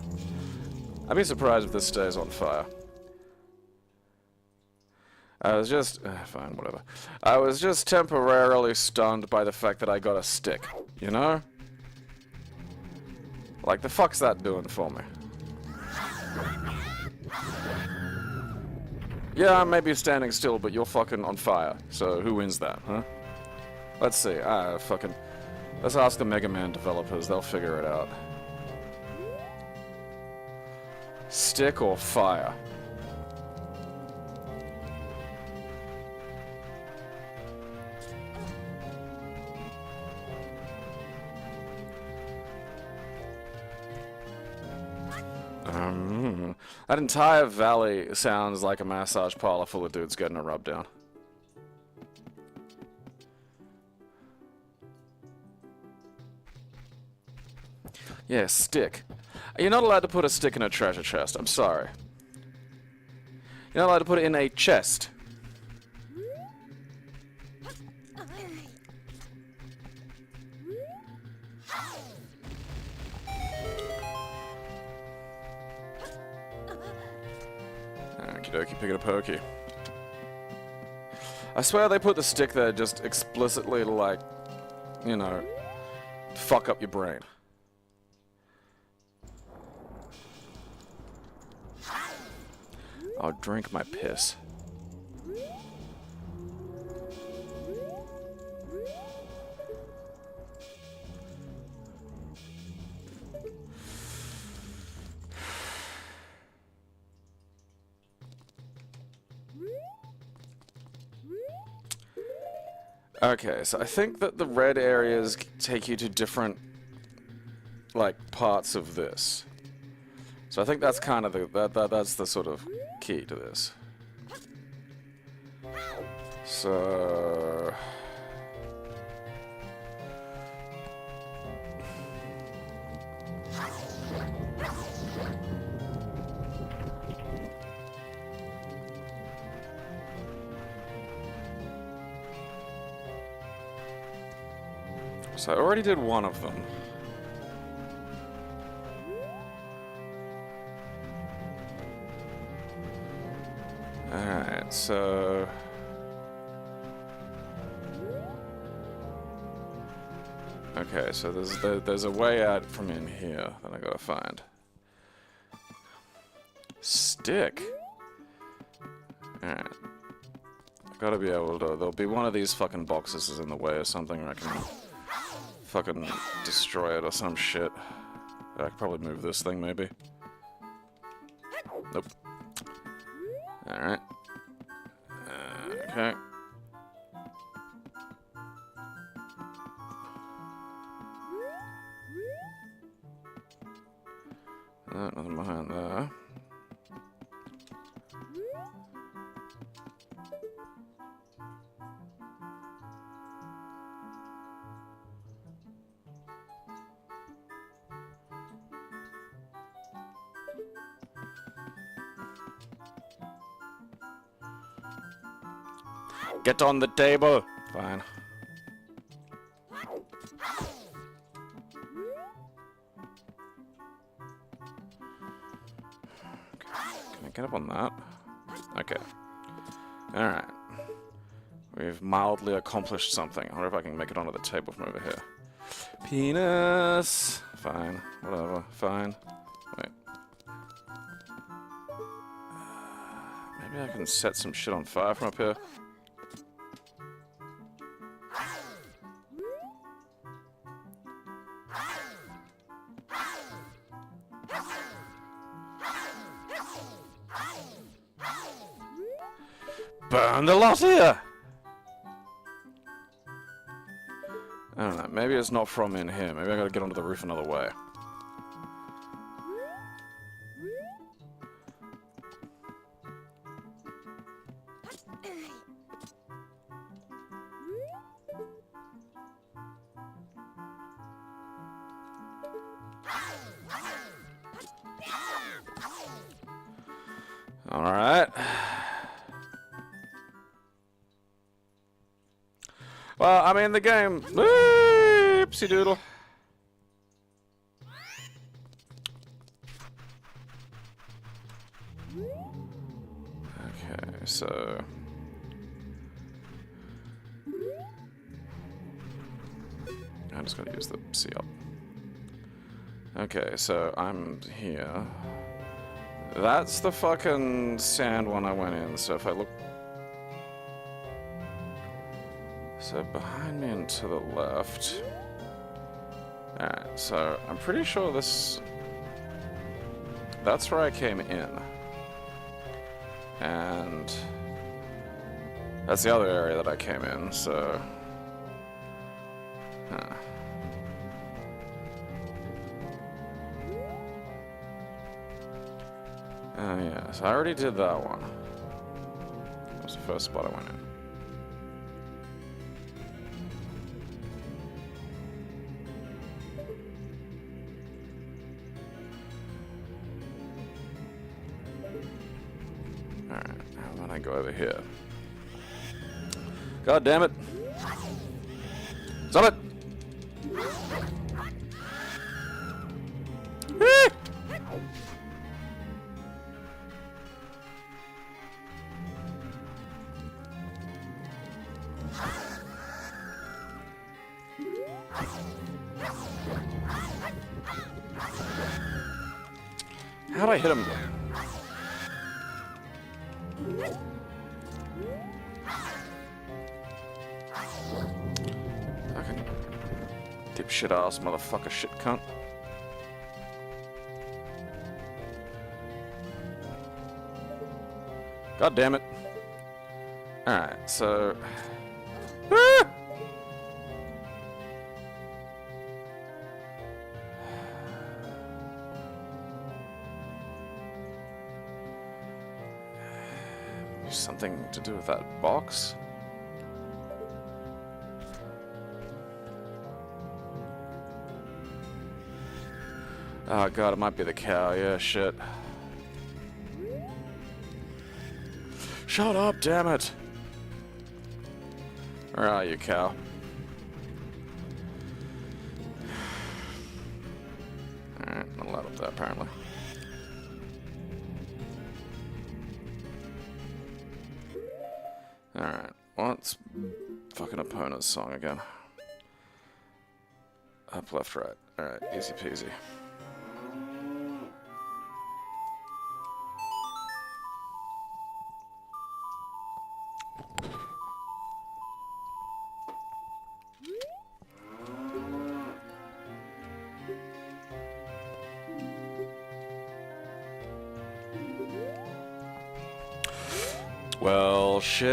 I'd be surprised if this stays on fire. I was just... fine, whatever. I was just temporarily stunned by the fact that I got a stick, you know? Like, the fuck's that doing for me? Yeah, I may be standing still, but you're fucking on fire. So, who wins that, huh? Let's see. Fucking... Let's ask the Mega Man developers, they'll figure it out. Stick or fire? That entire valley sounds like a massage parlor full of dudes getting a rub down. Yeah, stick. You're not allowed to put a stick in a treasure chest. I'm sorry. You're not allowed to put it in a chest. Okie dokie, pick it a pokey. I swear they put the stick there just explicitly to, like, you know, fuck up your brain. I'll drink my piss. Okay, so I think that the red areas take you to different like, parts of this. So I think that's kind of the, that's the sort of key to this. So... So I already did one of them. Alright, so... Okay, so there's a way out from in here that I gotta find. Stick? Alright. I've gotta be able to... There'll be one of these fucking boxes is in the way or something, or I can fucking destroy it or some shit. I could probably move this thing, maybe. Nope. Alright. Okay. Nothing behind there. Get on the table! Fine. Can I get up on that? Okay. Alright. We've mildly accomplished something. I wonder if I can make it onto the table from over here. Penis! Fine. Whatever. Fine. Wait. Maybe I can set some shit on fire from up here. Burn the lot here! I don't know, maybe it's not from in here. Maybe I gotta get onto the roof another way. Alright. Well, I mean, the game... Oopsie doodle. Okay, so... I just gotta use the C up. Okay, so I'm here. That's the fucking sand one I went in, so if I look... So behind me and to the left. Alright, so I'm pretty sure this... That's where I came in. And... That's the other area that I came in, so... Huh. Oh yeah, so I already did that one. That was the first spot I went in. Alright, how about I go over here? God damn it! Stop it! How'd I hit him? Fucking dipshit ass motherfucker shit cunt. God damn it. Alright, so... something to do with that box. Oh god, it might be the cow. Yeah, shit. Shut up, damn it! Where are you, cow? Alright, not allowed up there, apparently. Alright, what's fucking opponent's song again? Up, left, right. Alright, easy peasy. Well, shit.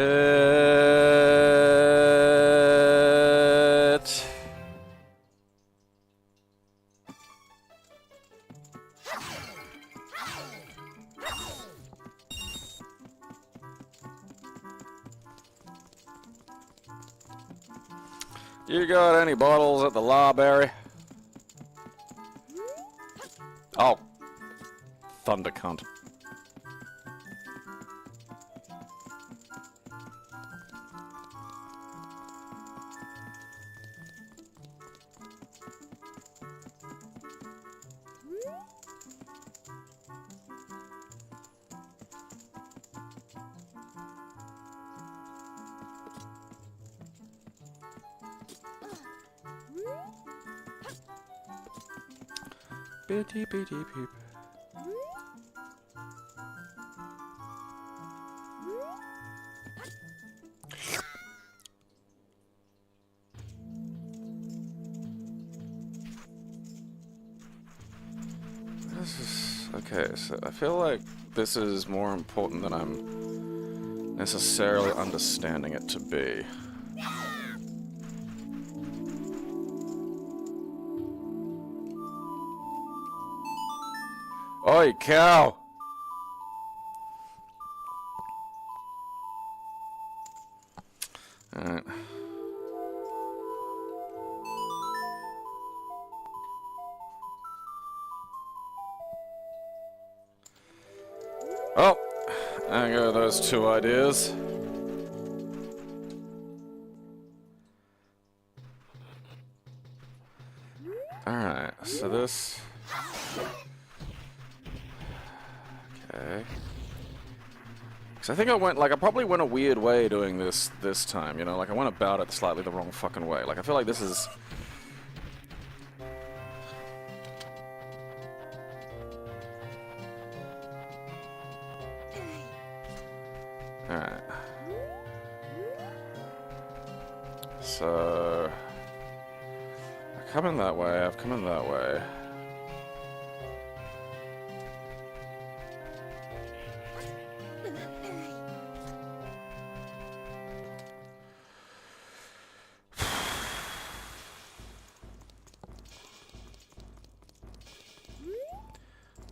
You got any bottles at the library? Oh. Thunder cunt. Bitty bitty beep. This is okay, so I feel like this is more important than I'm necessarily understanding it to be. Oi, cow! Alright. Oh, there go those two ideas. Alright, so this... Okay. Because I think I probably went a weird way doing this time, you know? Like, I went about it slightly the wrong fucking way. Like, I feel like this is... Alright. So... I've come in that way, I've come in that way.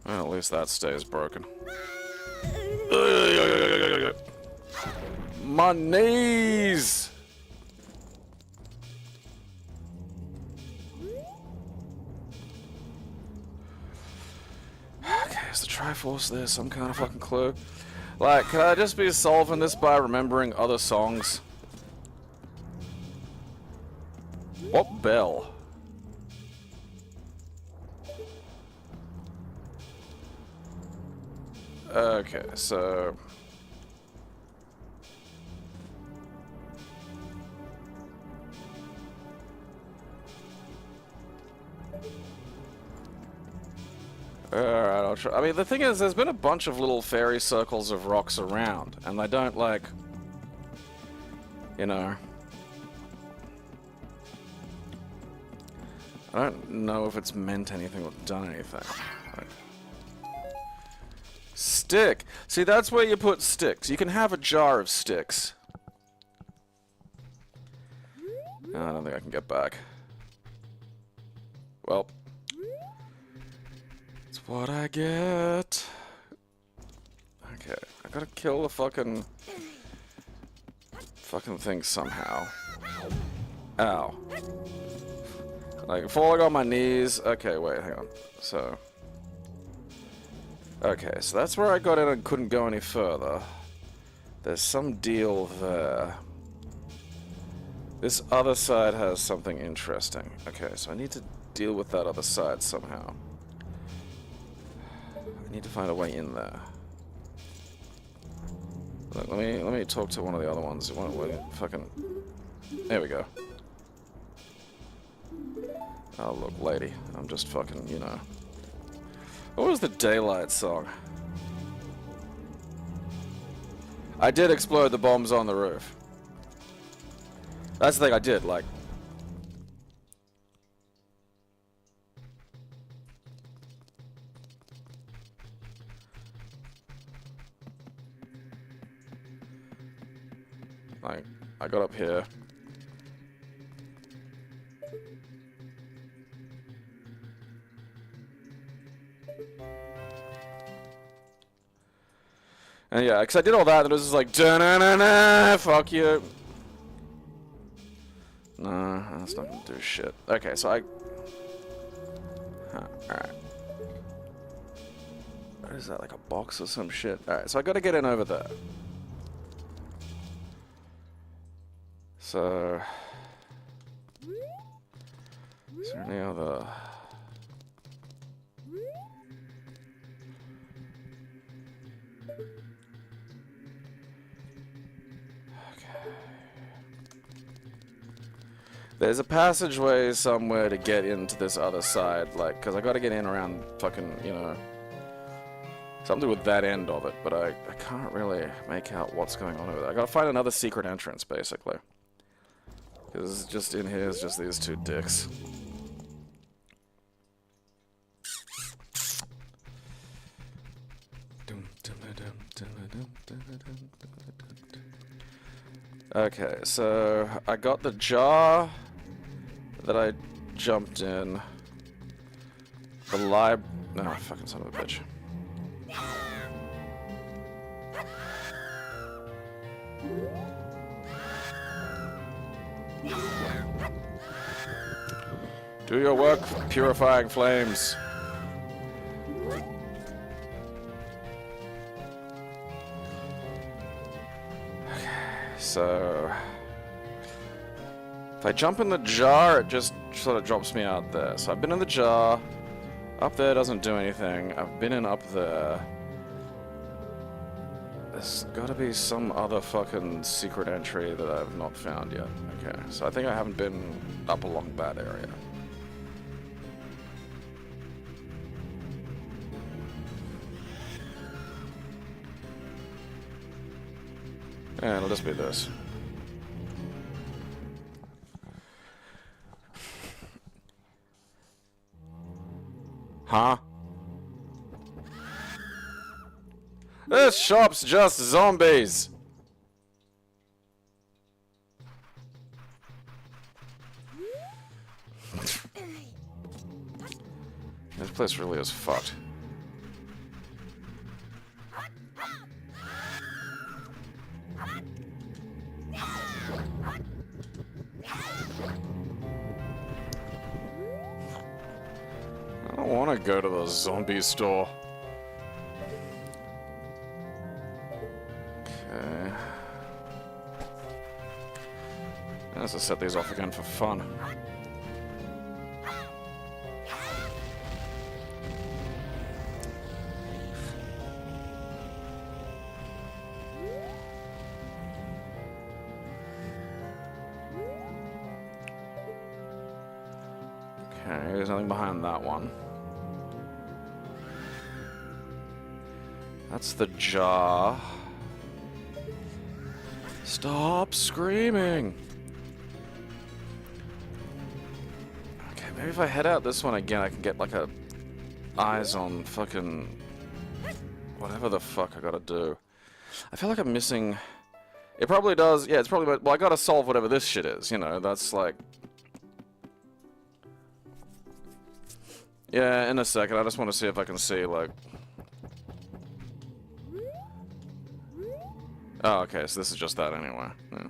Well, at least that stays broken. My knees! Okay, is the Triforce there? Some kind of fucking clue? Like, can I just be solving this by remembering other songs? What bell? Okay, so... Alright, I'll try. I mean, the thing is, there's been a bunch of little fairy circles of rocks around, and they don't, like... You know... I don't know if it's meant anything or done anything. Like, stick! See, that's where you put sticks. You can have a jar of sticks. Oh, I don't think I can get back. Well. It's what I get. Okay, I gotta kill the fucking fucking thing somehow. Ow. Like, falling on my knees. Okay, wait, hang on. So... Okay, so that's where I got in and couldn't go any further. There's some deal there. This other side has something interesting. Okay, so I need to deal with that other side somehow. I need to find a way in there. Look, let me talk to one of the other ones. Fucking... There we go. Oh, look, lady. I'm just fucking, you know... What was the Daylight song? I did explode the bombs on the roof. That's the thing I did, like... Like, I got up here. And yeah, because I did all that, and it was just like, da-na-na-na, fuck you. No, that's not gonna do shit. Okay, so I... Huh, alright. What is that, like a box or some shit? Alright, so I gotta get in over there. So... Is there any other... There's a passageway somewhere to get into this other side, like, because I gotta get in around fucking, you know, something with that end of it, but I can't really make out what's going on over there. I gotta find another secret entrance, basically. Because just in here is just these two dicks. Okay, so I got the jar that I jumped in. The no, fucking son of a bitch. Do your work, purifying flames. So, if I jump in the jar, it just sort of drops me out there. So I've been in the jar. Up there doesn't do anything. I've been in up there. There's gotta be some other fucking secret entry that I've not found yet. Okay, so I think I haven't been up along that area. And it'll just be this. Huh? This shop's just zombies! This place really is fucked. I don't want to go to the zombie store. Okay. Let's just set these off again for fun. Okay, there's nothing behind that one. That's the jar. Stop screaming! Okay, maybe if I head out this one again, I can get like a eyes on fucking whatever the fuck I gotta do. I feel like I'm missing. It probably does. Yeah, it's probably. Well, I gotta solve whatever this shit is. You know, that's like. Yeah, in a second. I just want to see if I can see like. Oh, okay. So this is just that anyway. Yeah.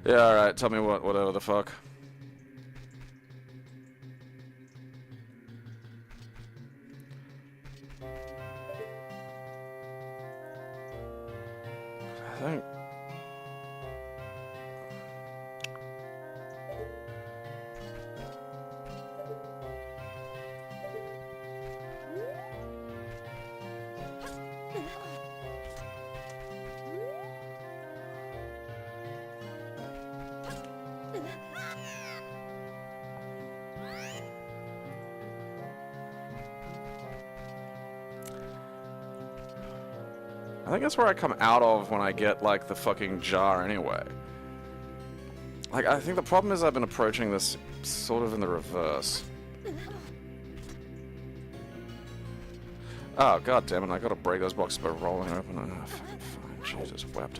Yeah, alright, tell me whatever the fuck. I think... I think that's where I come out of when I get, like, the fucking jar anyway. Like, I think the problem is I've been approaching this sort of in the reverse. Oh, god damn it, I gotta break those boxes by rolling open. Oh, fucking fine. Jesus, wept.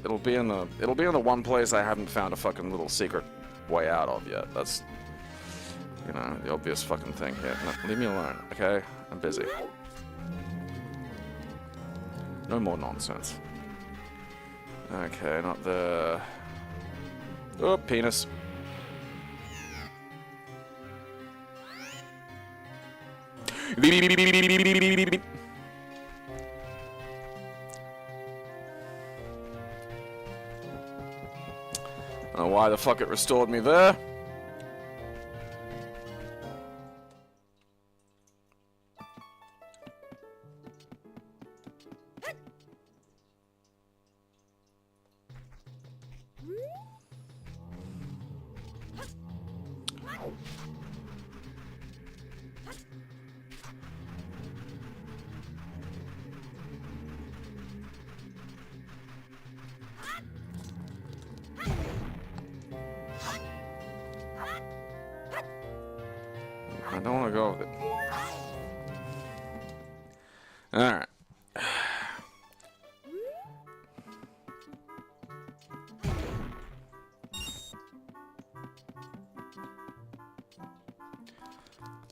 It'll be in the one place I haven't found a fucking little secret way out of yet. That's, you know, the obvious fucking thing here. No, leave me alone, okay? I'm busy. No more nonsense. Okay, not the... Oh, penis. I don't know why the fuck it restored me there. I don't want to go with it. Alright.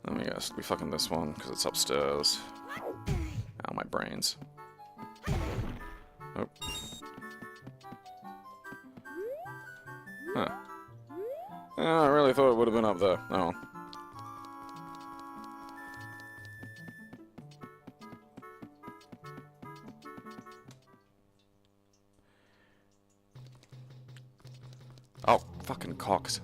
Let me guess. We fucking this one, because it's upstairs. Ow, my brains. Oh. Huh. I really thought it would have been up there. Oh. Oh, fucking cocks.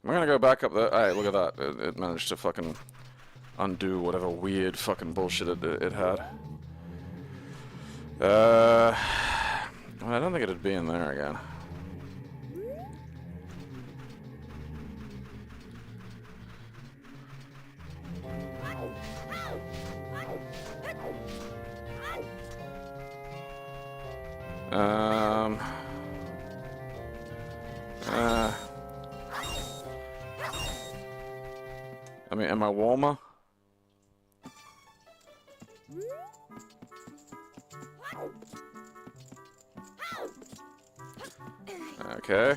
Am I gonna go back up there? Hey, look at that. It managed to fucking undo whatever weird fucking bullshit it had. I don't think it'd be in there again. I mean, am I warmer? Okay.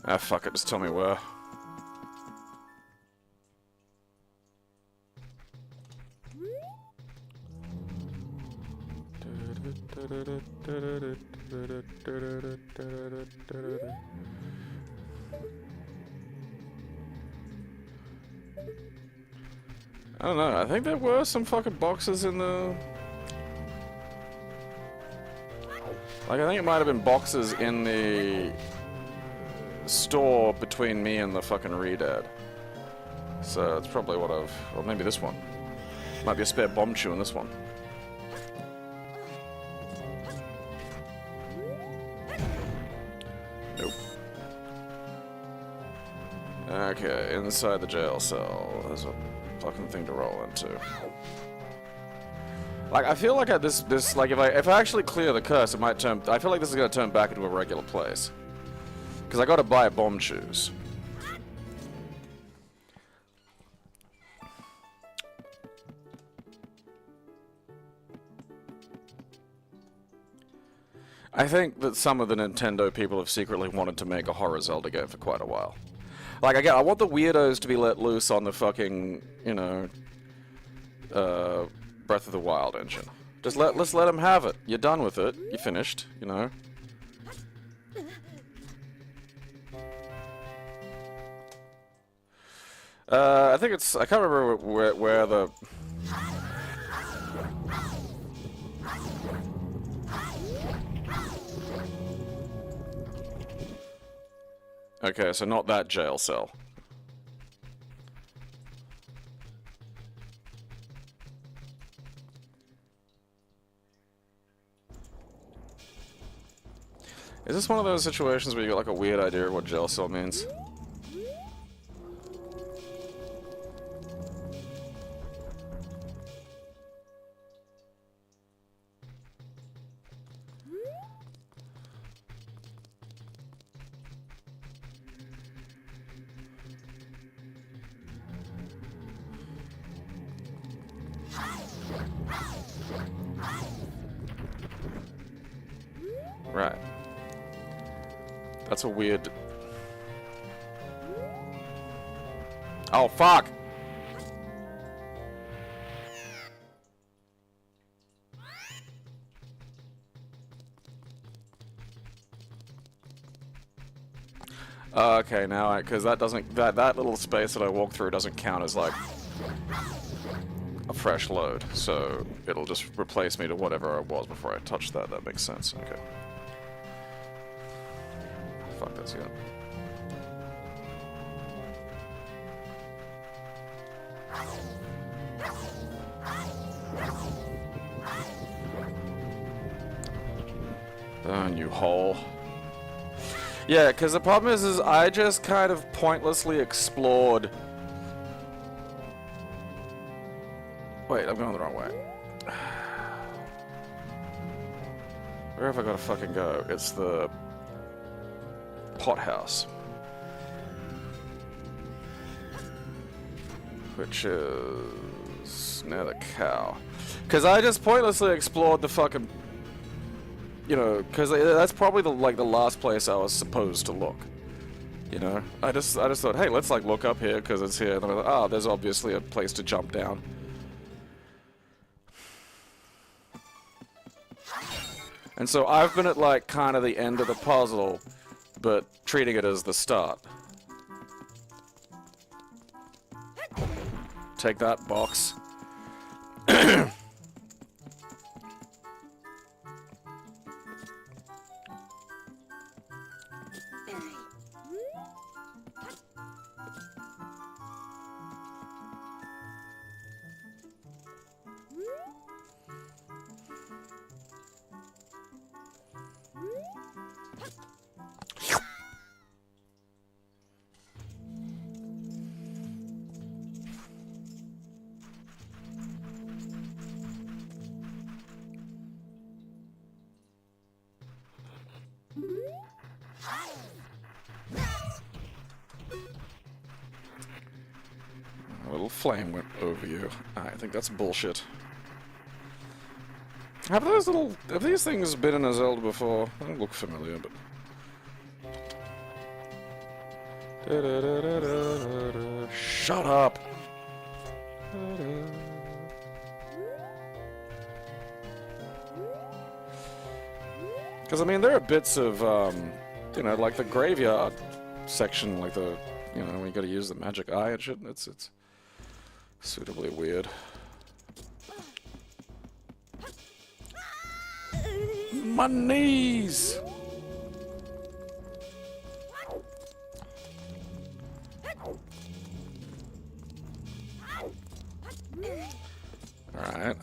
Ah, fuck it, just tell me where. I don't know, I think there were some fucking boxes in the... Like, I think it might have been boxes in the store between me and the fucking Redad. So it's probably what I've... Well, maybe this one. Might be a spare bomb chew in this one. Nope. Okay, inside the jail cell. There's a fucking thing to roll into. Like, I feel like at this like if I actually clear the curse, it might turn. I feel like this is gonna turn back into a regular place. Because I gotta buy bomb chews. I think that some of the Nintendo people have secretly wanted to make a horror Zelda game for quite a while. Like, again, I want the weirdos to be let loose on the fucking, you know, Breath of the Wild engine. Let's let them have it. You're done with it. You're finished, you know. I think it's... I can't remember where the... Okay, so not that jail cell. Is this one of those situations where you get like a weird idea of what jail cell means? Right. That's a weird... Oh, fuck! Okay, now because that doesn't... That little space that I walked through doesn't count as, like, a fresh load. So, it'll just replace me to whatever I was before I touched that. That makes sense. Okay. Fuck, that's good. Darn you hole. Yeah, because the problem is I just kind of pointlessly explored... Wait, I'm going the wrong way. Where have I got to fucking go? It's the... pothouse. Which is... near the cow. Because I just pointlessly explored the fucking... You know, because that's probably the last place I was supposed to look. You know? I just thought, hey, let's like look up here because it's here. And I'm like, oh, there's obviously a place to jump down. And so I've been at like kind of the end of the puzzle, but treating it as the start. Take that, box. A little flame went over you. I think that's bullshit. Have these things been in a Zelda before? They don't look familiar, but... Shut up! Because, I mean, there are bits of, you know, like the graveyard section, like the, you know, when you gotta use the magic eye and shit, it's suitably weird. My knees! Alright.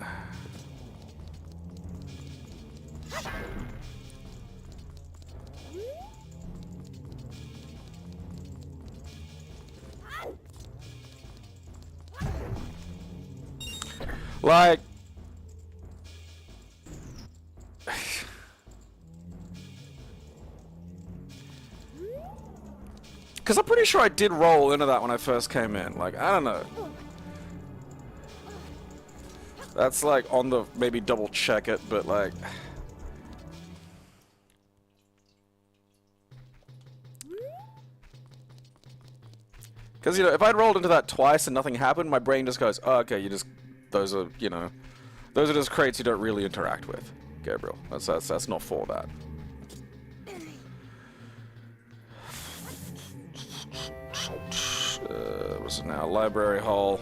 Like... Because I'm pretty sure I did roll into that when I first came in. Like, I don't know. That's like on the... maybe double check it, but like... Because, you know, if I'd rolled into that twice and nothing happened, my brain just goes, oh, okay, those are, you know, those are just crates you don't really interact with, Gabriel. That's not for that. What's it now? Library hall.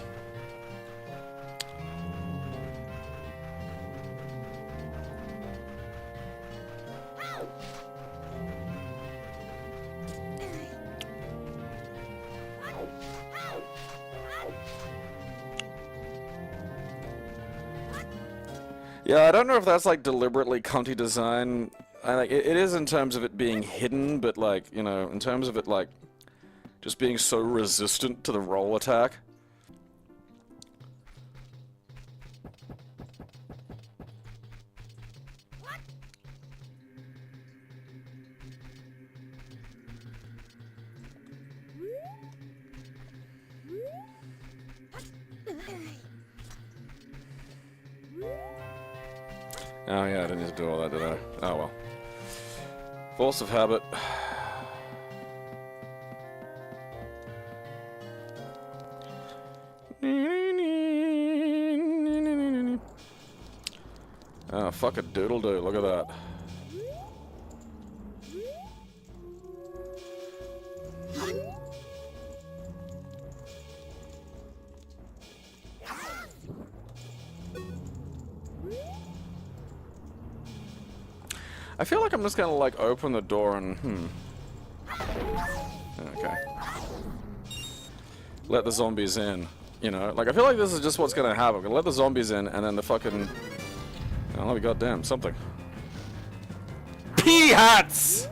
Yeah, I don't know if that's like deliberately cunty design. It is in terms of it being hidden, but like, you know, in terms of it like just being so resistant to the roll attack. Oh yeah, I didn't need to do all that, did I? Oh well. Force of habit. Oh, fuck a doodle-doo, look at that. I feel like I'm just gonna, like, open the door and, Okay. Let the zombies in, you know? Like, I feel like this is just what's gonna happen. I'm gonna let the zombies in, and then the fucking... Oh, let me goddamn, something. Pea-hats!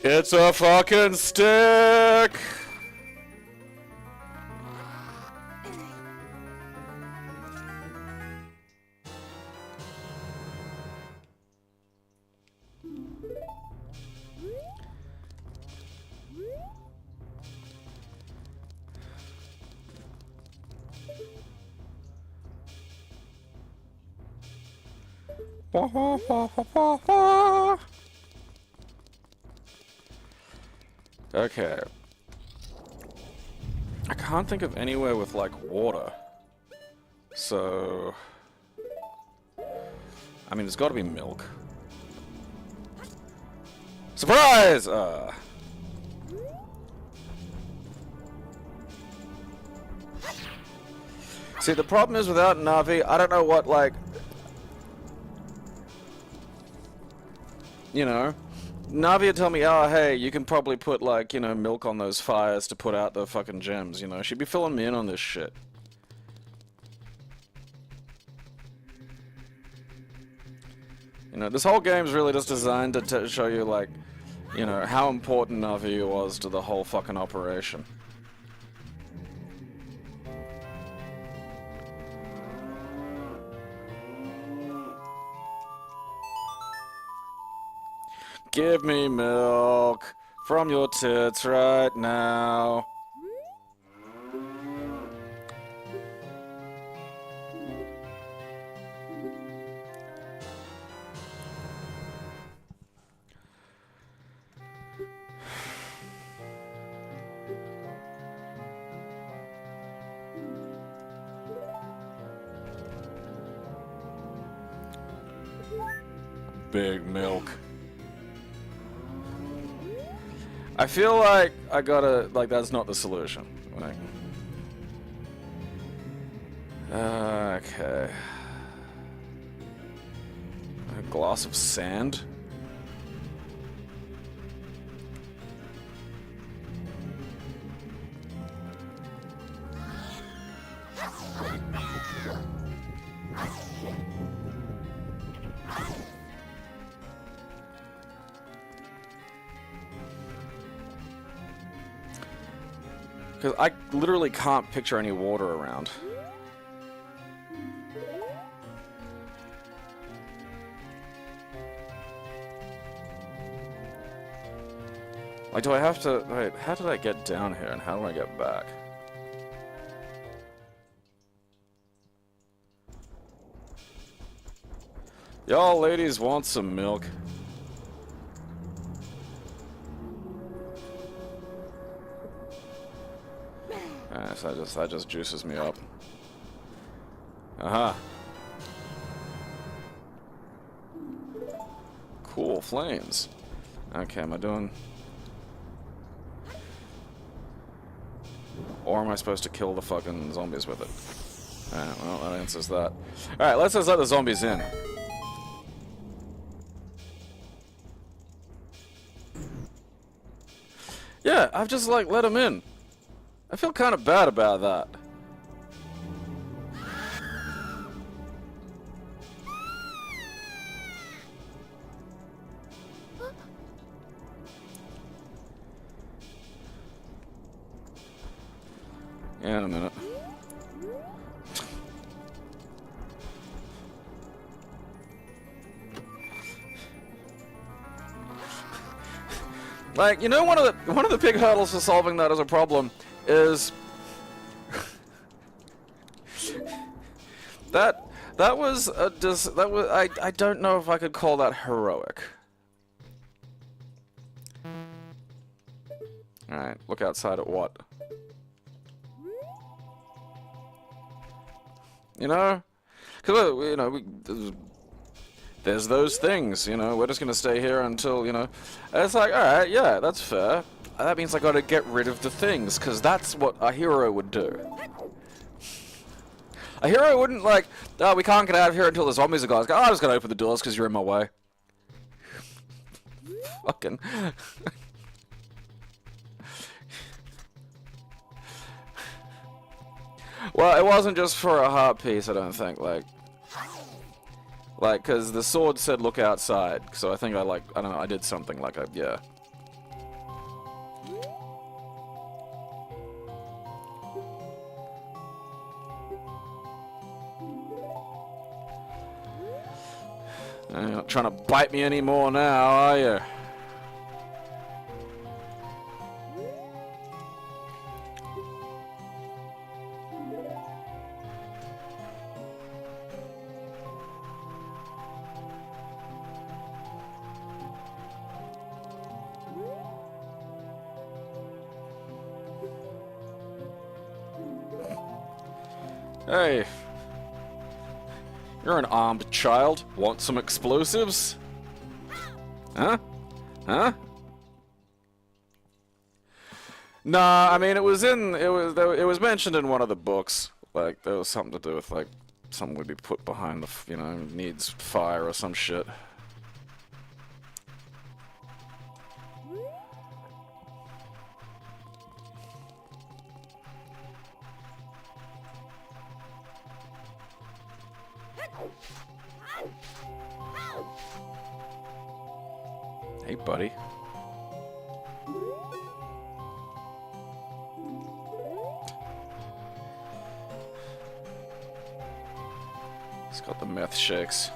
It's a fucking stick! Wah, wah, wah, wah, wah, wah. Okay. I can't think of anywhere with, like, water. So... I mean, there's gotta be milk. Surprise! See, the problem is without Navi, I don't know what, like... You know... Navi would tell me, oh, hey, you can probably put, like, you know, milk on those fires to put out the fucking gems, you know? She'd be filling me in on this shit. You know, this whole game's really just designed to show you, like, you know, how important Navi was to the whole fucking operation. Give me milk from your tits right now. Big milk. I feel like I gotta, like, that's not the solution. Like, okay. A glass of sand? Because I literally can't picture any water around. Like, do I have to... Wait, how did I get down here, and how do I get back? Y'all ladies want some milk? So that just juices me up. Aha. Cool, flames. Okay, am I doing... Or am I supposed to kill the fucking zombies with it? Alright, well, that answers that. Alright, let's just let the zombies in. Yeah, I've just, like, let them in. I feel kind of bad about that. Yeah, in a minute. Like, you know, one of the big hurdles for solving that as a problem is that was I don't know if I could call that heroic. All right, look outside at what? You know, because you know there's those things. You know, we're just gonna stay here until and it's like, all right, yeah, that's fair. That means I gotta get rid of the things, because that's what a hero would do. A hero wouldn't like, oh, we can't get out of here until the zombies are gone. Oh, I'm just gonna open the doors because you're in my way. Fucking. Well, it wasn't just for a heart piece, I don't think. Like, because the sword said look outside, so I think I don't know, I did something like yeah. You're not trying to bite me anymore now, are you? Hey. You're an armed child. Want some explosives? Huh? Huh? Nah, I mean it was mentioned in one of the books. Like there was something to do with like something would be put behind the needs fire or some shit. Hey, buddy. He's got the meth shakes.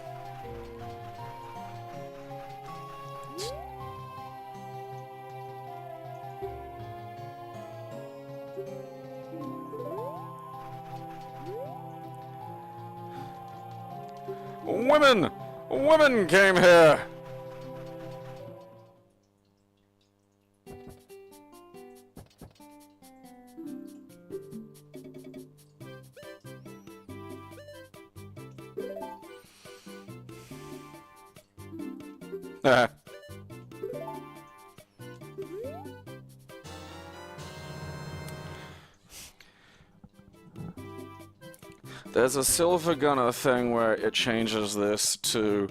Women! Women came here! There's a silver gunner thing where it changes this to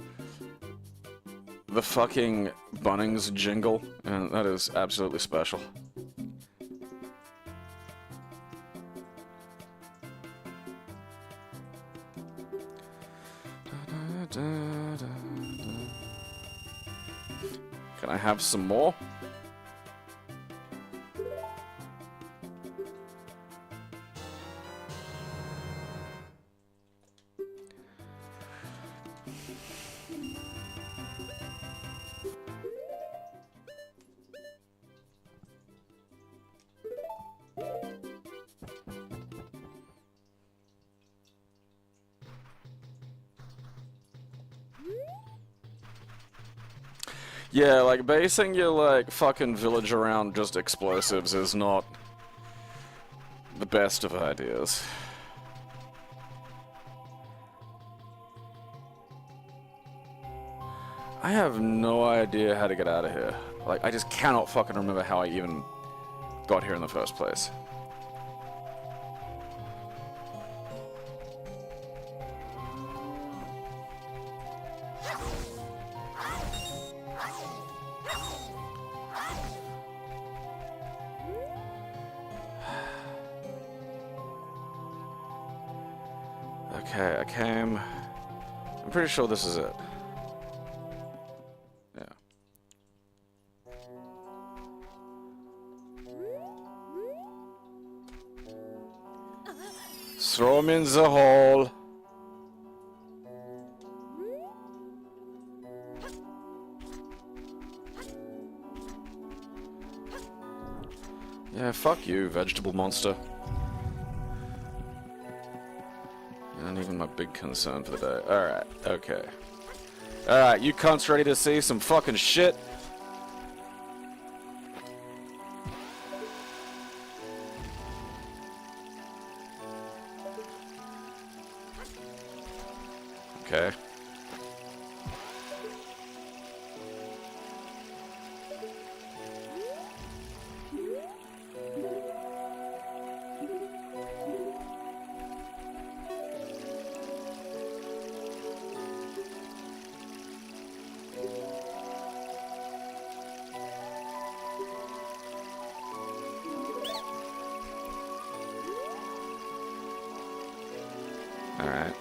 the fucking Bunnings jingle, and that is absolutely special. Can I have some more? Yeah, like, basing your, like, fucking village around just explosives is not the best of ideas. I have no idea how to get out of here. Like, I just cannot fucking remember how I even got here in the first place. Okay, I came... I'm pretty sure this is it. Yeah. Throw him in the hole. Yeah, fuck you, vegetable monster. Not even my big concern for the day. Alright, okay. Alright, you cunts ready to see some fucking shit? Okay. Alright.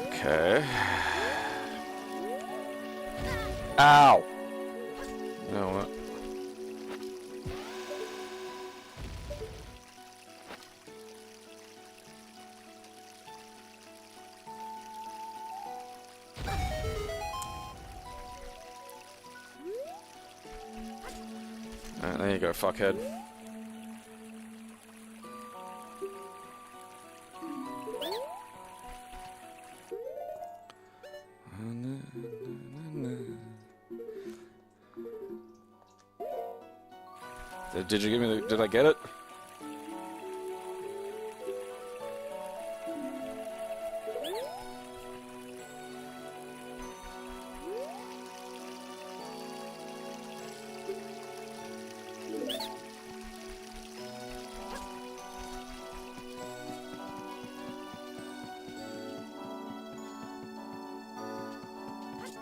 Okay. Ow! You know what? Alright, there you go, fuckhead. Did you give me the... Did I get it?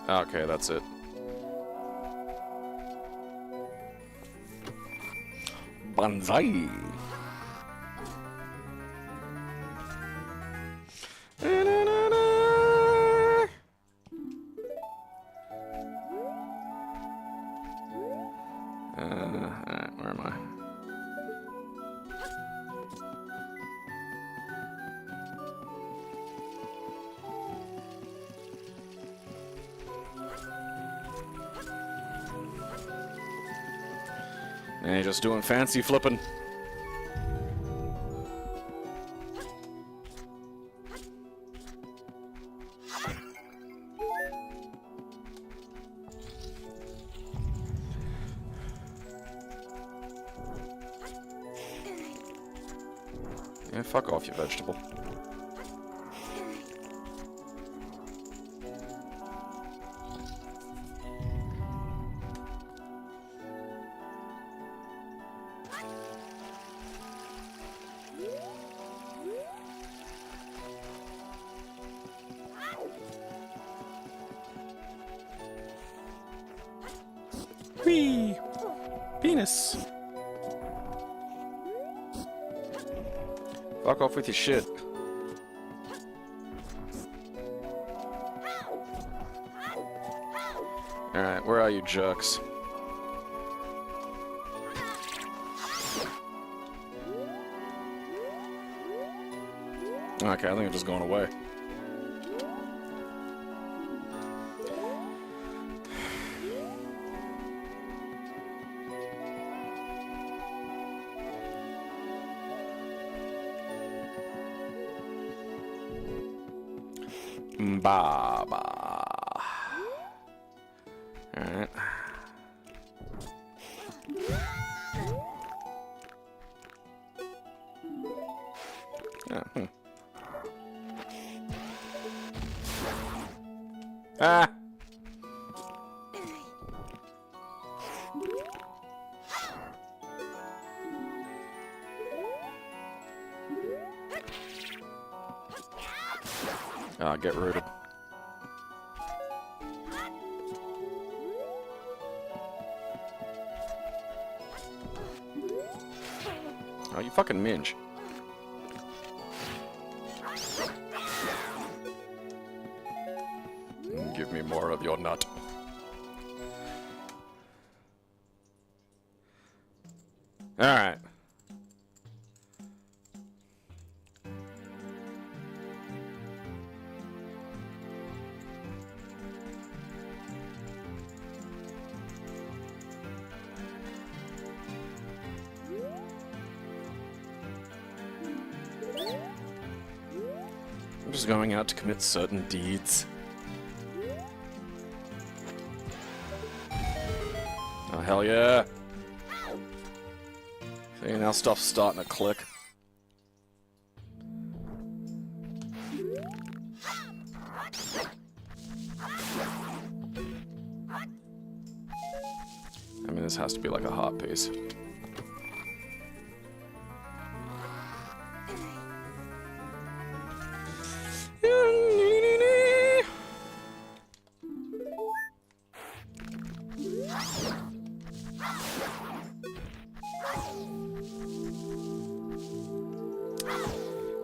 Okay, that's it. Banzai! Alright, where am I? And you're just doing fancy flipping. Yeah, fuck off, you vegetable. Whee! Penis! Fuck off with your shit. Alright, where are you jerks? Okay, I think I'm just going away. Baba. Alright. Yeah, Ah! Ah, get rooted. Oh, you fucking minge. Give me more of your nut. Alright. I'm just going out to commit certain deeds. Oh, hell yeah. See, now stuff's starting to click. I mean, this has to be like a heart piece.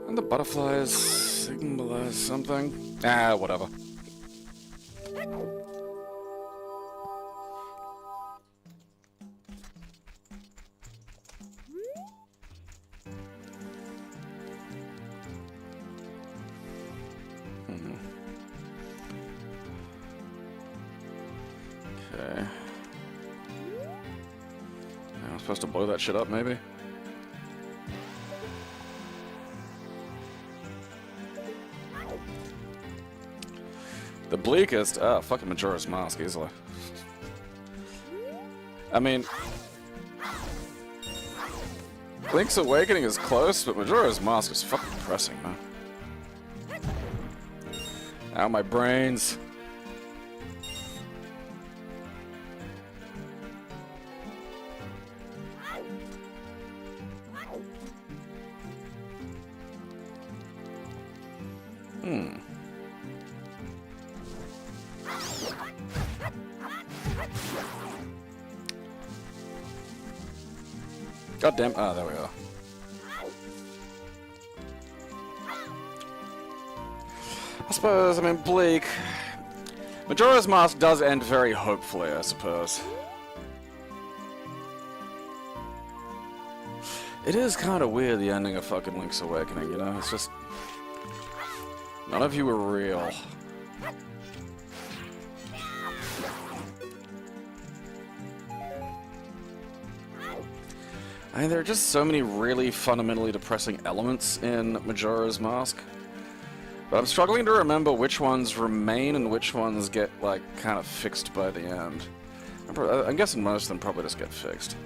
And the butterflies symbolize something. Ah, whatever. Okay. I'm supposed to blow that shit up, maybe? The bleakest... Ah, fucking Majora's Mask, easily. I mean... Link's Awakening is close, but Majora's Mask is fucking depressing, man. Ow, my brains. God damn. Ah, there we are. I suppose, I mean, bleak. Majora's Mask does end very hopefully, I suppose. It is kind of weird, the ending of fucking Link's Awakening, you know? It's just... None of you were real. I mean, there are just so many really fundamentally depressing elements in Majora's Mask. But I'm struggling to remember which ones remain and which ones get, like, kind of fixed by the end. I'm guessing most of them probably just get fixed.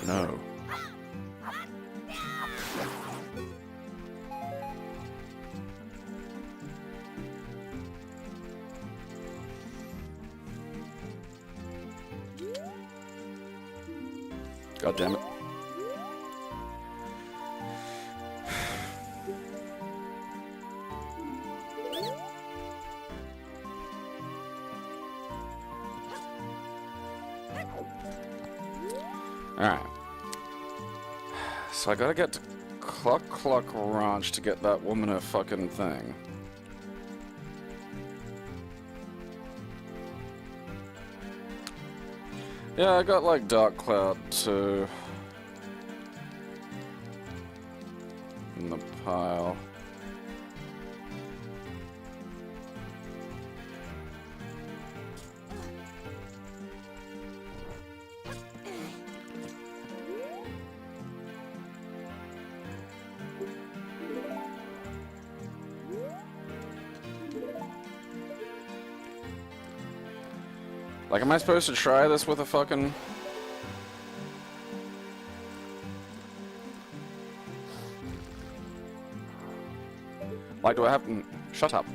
No. God damn it. Alright. So I gotta get to Cluck Ranch to get that woman a fucking thing. Yeah, I got like Dark Cloud too. In the pile. Like, am I supposed to try this with a fucking... Like, do I have to... Shut up.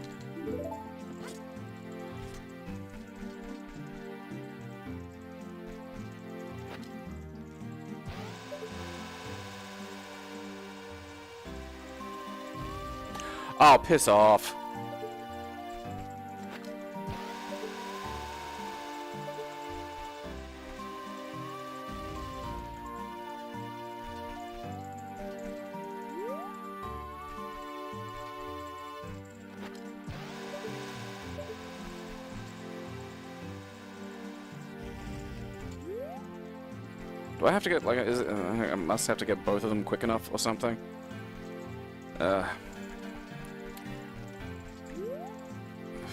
Oh, piss off. Do I have to get, like, is it, I must have to get both of them quick enough or something? I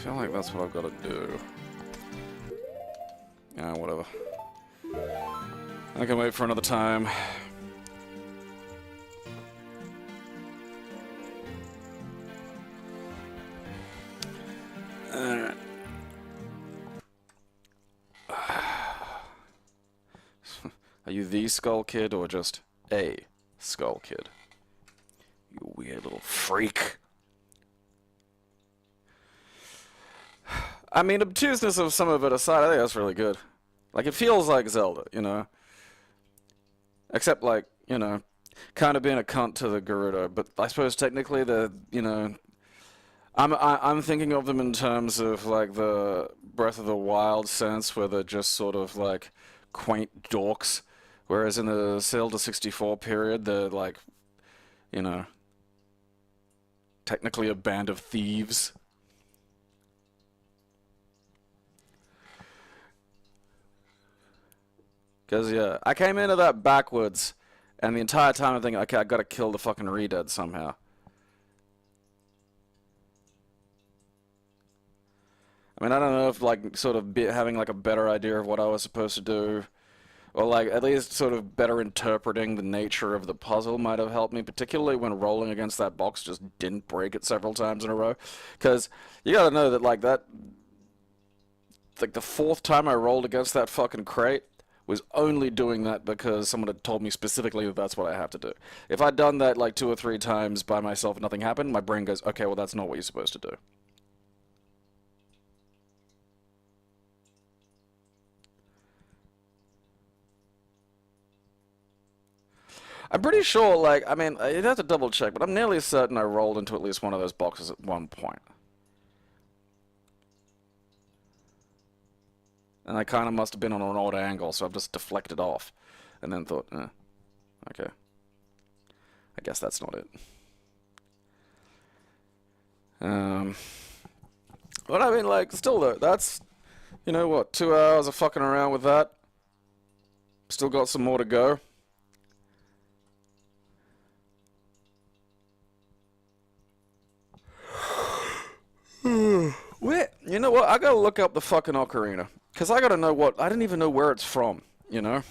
feel like that's what I've got to do. Yeah, whatever. I can wait for another time. Alright. Are you the Skull Kid or just a Skull Kid? You weird little freak. I mean, obtuseness of some of it aside, I think that's really good. Like, it feels like Zelda, you know? Except, like, you know, kind of being a cunt to the Gerudo, but I suppose technically you know... I'm thinking of them in terms of, like, the Breath of the Wild sense, where they're just sort of, like, quaint dorks. Whereas in the Zelda 64 period, they're, like, you know, technically a band of thieves. Because, yeah, I came into that backwards, and the entire time I'm thinking, okay, I gotta kill the fucking Redead somehow. I mean, I don't know if, like, sort of having, like, a better idea of what I was supposed to do, or, like, at least sort of better interpreting the nature of the puzzle might have helped me, particularly when rolling against that box just didn't break it several times in a row. Because you gotta know that, like, like, the fourth time I rolled against that fucking crate was only doing that because someone had told me specifically that that's what I have to do. If I'd done that, like, 2 or 3 times by myself and nothing happened, my brain goes, okay, well, that's not what you're supposed to do. I'm pretty sure, like, I mean, you'd have to double check, but I'm nearly certain I rolled into at least one of those boxes at one point. And I kind of must have been on an odd angle, so I've just deflected off. And then thought, okay. I guess that's not it. But I mean, like, still though, that's, you know what, 2 hours of fucking around with that. Still got some more to go. Wait, you know what? I gotta look up the fucking Ocarina. Because I gotta know what... I didn't even know where it's from, you know?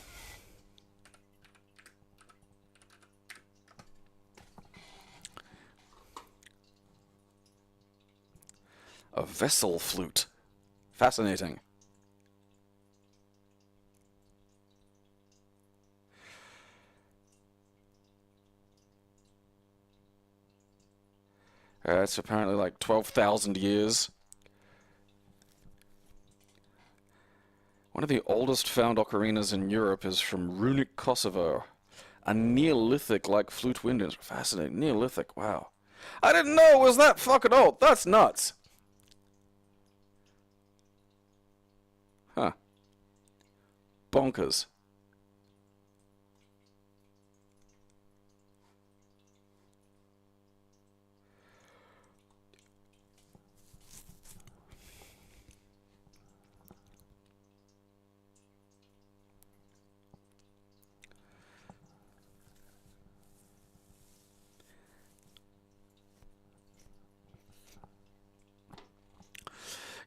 A vessel flute. Fascinating. It's apparently like 12,000 years. One of the oldest found ocarinas in Europe is from Runic Kosovo. A Neolithic-like flute wind instrument. Fascinating. Neolithic, wow. I didn't know it was that fucking old. That's nuts. Huh. Bonkers.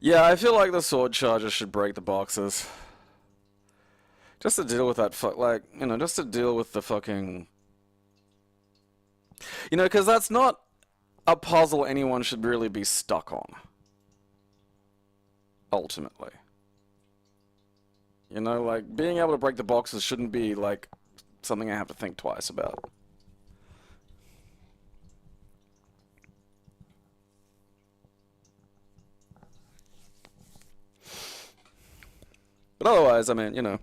Yeah, I feel like the sword charger should break the boxes. Just to deal with that just to deal with the fucking... because that's not a puzzle anyone should really be stuck on. Ultimately. Like, being able to break the boxes shouldn't be, like, something I have to think twice about. But otherwise, I mean,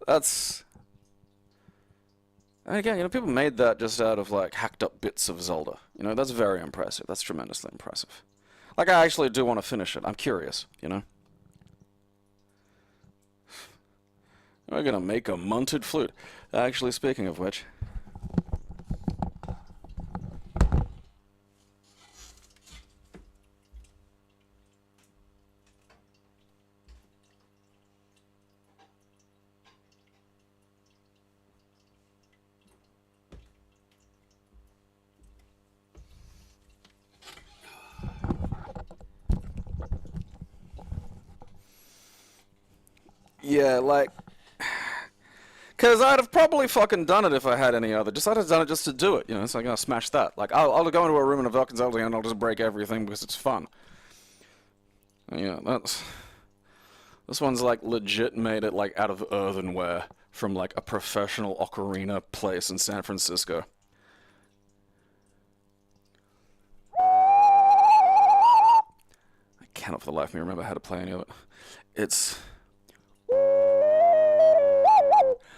that's... And again, people made that just out of, like, hacked up bits of Zelda. That's very impressive. That's tremendously impressive. Like, I actually do want to finish it. I'm curious. We're gonna make a munted flute. Actually, speaking of which... Yeah, like... Because I'd have probably fucking done it if I had any other. I'd have done it just to do it, So I'm gonna smash that. Like, I'll go into a room in a fucking Zelda and I'll just break everything because it's fun. And yeah, that's... This one's, like, legit made it, like, out of earthenware from, like, a professional Ocarina place in San Francisco. I cannot for the life of me remember how to play any of it. It's...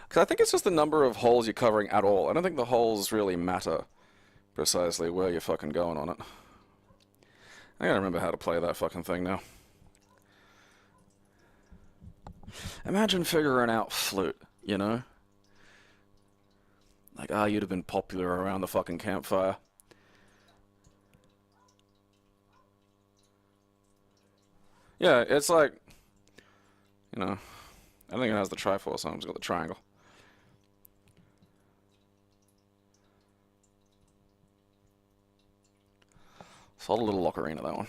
Because I think it's just the number of holes you're covering at all. I don't think the holes really matter precisely where you're fucking going on it. I gotta remember how to play that fucking thing now. Imagine figuring out flute, Like, you'd have been popular around the fucking campfire. Yeah, it's like, I think it has the Triforce on it. It's got the triangle. Solid little Ocarina, that one.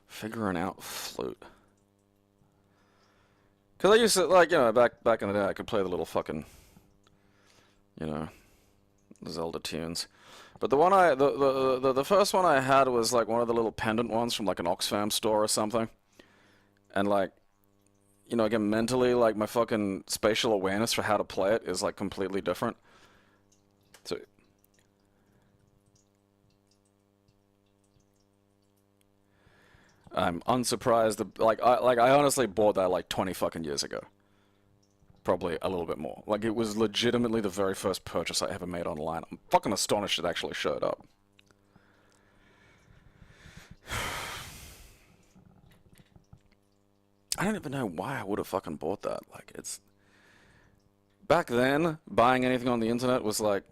Figuring out flute. Because I used to, like, back in the day, I could play the little fucking, Zelda tunes. But the one the first one I had was, like, one of the little pendant ones from, like, an Oxfam store or something. And, like, again, mentally, like, my fucking spatial awareness for how to play it is, like, completely different. So... I'm unsurprised. I honestly bought that, like, 20 fucking years ago. Probably a little bit more. Like, it was legitimately the very first purchase I ever made online. I'm fucking astonished it actually showed up. I don't even know why I would have fucking bought that. Like, it's... Back then, buying anything on the internet was, like,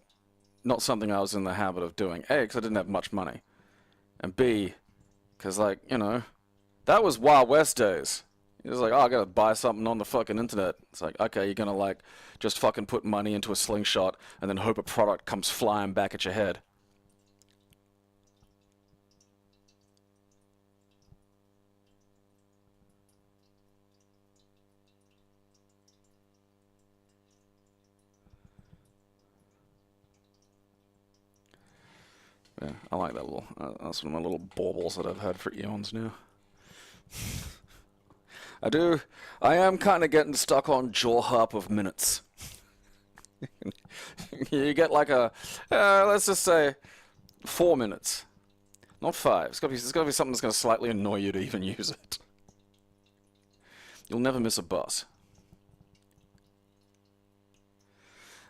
not something I was in the habit of doing. A, because I didn't have much money. And B, because, like, that was Wild West days. It was like, oh, I gotta buy something on the fucking internet. It's like, okay, you're gonna, like, just fucking put money into a slingshot and then hope a product comes flying back at your head. Yeah, I like that little, that's one of my little baubles that I've had for eons now. I am kind of getting stuck on jaw harp of minutes. You get like let's just say 4 minutes. Not 5. It's gotta be something that's gonna slightly annoy you to even use it. You'll never miss a bus.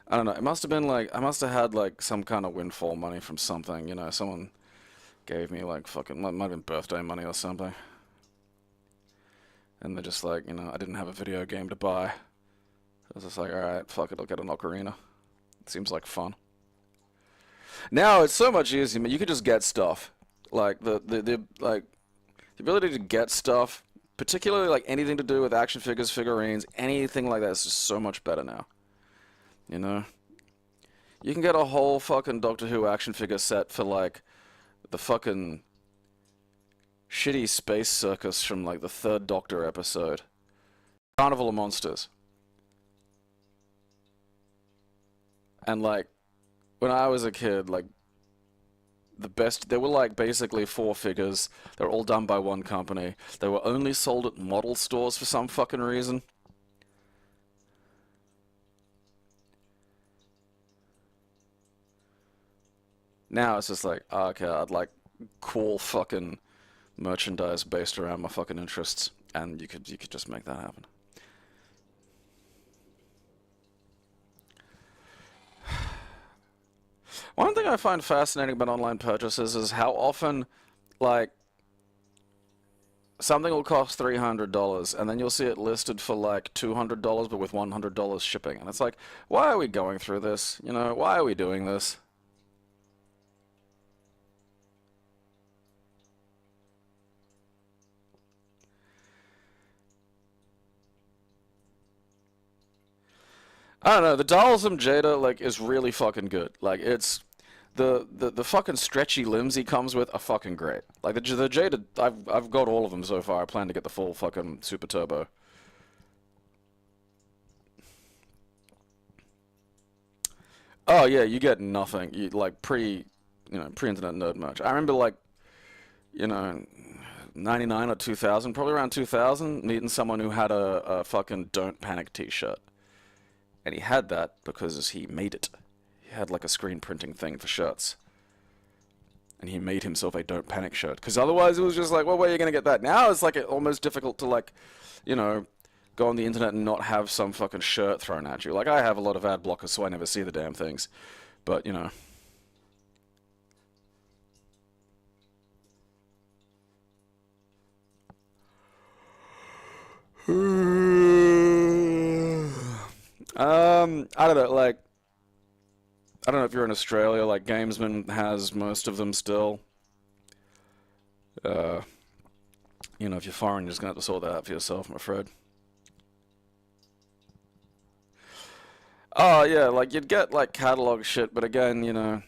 I don't know, it must have been like, I must have had like some kind of windfall money from something, someone gave me like fucking, might have been birthday money or something. And they're just like, I didn't have a video game to buy. I was just like, alright, fuck it, I'll get an Ocarina. It seems like fun. Now it's so much easier, man. You can just get stuff. Like the ability to get stuff, particularly like anything to do with action figures, figurines, anything like that is just so much better now. You You can get a whole fucking Doctor Who action figure set for like the fucking shitty space circus from like the third Doctor episode. Carnival of Monsters. And like, when I was a kid, like, there were like basically 4 figures. They were all done by one company. They were only sold at model stores for some fucking reason. Now it's just like, oh, okay, I'd like cool fucking merchandise based around my fucking interests, and you could just make that happen. One thing I find fascinating about online purchases is how often, like, something will cost $300, and then you'll see it listed for like $200, but with $100 shipping, and it's like, why are we going through this? You know, why are we doing this? I don't know, the Dalsum Jada, like, is really fucking good. Like, it's... The fucking stretchy limbs he comes with are fucking great. Like, the Jada, I've got all of them so far. I plan to get the full fucking Super Turbo. Oh, yeah, you get nothing. You, like, pre-internet nerd merch. I remember, like, you know, 99 or 2000, probably around 2000, meeting someone who had a fucking Don't Panic t-shirt. And he had that because he made it. He had like a screen printing thing for shirts. And he made himself a Don't Panic shirt. Because otherwise it was just like, well, where are you going to get that? Now it's like almost difficult to like, you know, go on the internet and not have some fucking shirt thrown at you. Like I have a lot of ad blockers so I never see the damn things. But, you know. I don't know, like, I don't know if you're in Australia, like, Gamesman has most of them still. Uh, you know, if you're foreign, you're just gonna have to sort that out for yourself, I'm afraid. Oh, yeah, like, you'd get, like, catalog shit, but again, you know,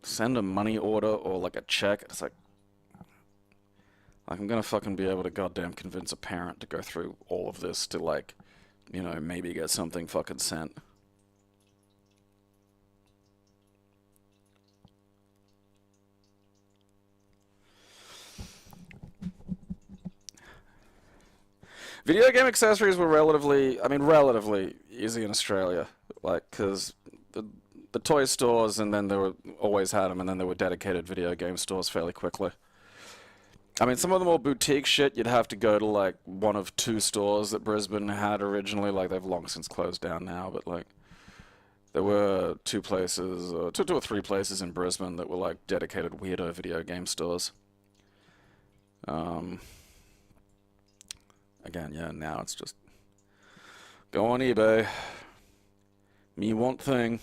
send a money order or, like, a check, it's like, I'm gonna fucking be able to goddamn convince a parent to go through all of this to, like, you know, maybe get something fucking sent. Video game accessories were relatively easy in Australia. Like, because the toy stores, and then there were always had them, and then there were dedicated video game stores fairly quickly. I mean, some of the more boutique shit, you'd have to go to, like, one of 2 stores that Brisbane had originally. Like, they've long since closed down now, but, like, there were 2 places, 2 or 3 places in Brisbane that were, like, dedicated weirdo video game stores. Um, Again, yeah, now it's just go on eBay. Me want thing.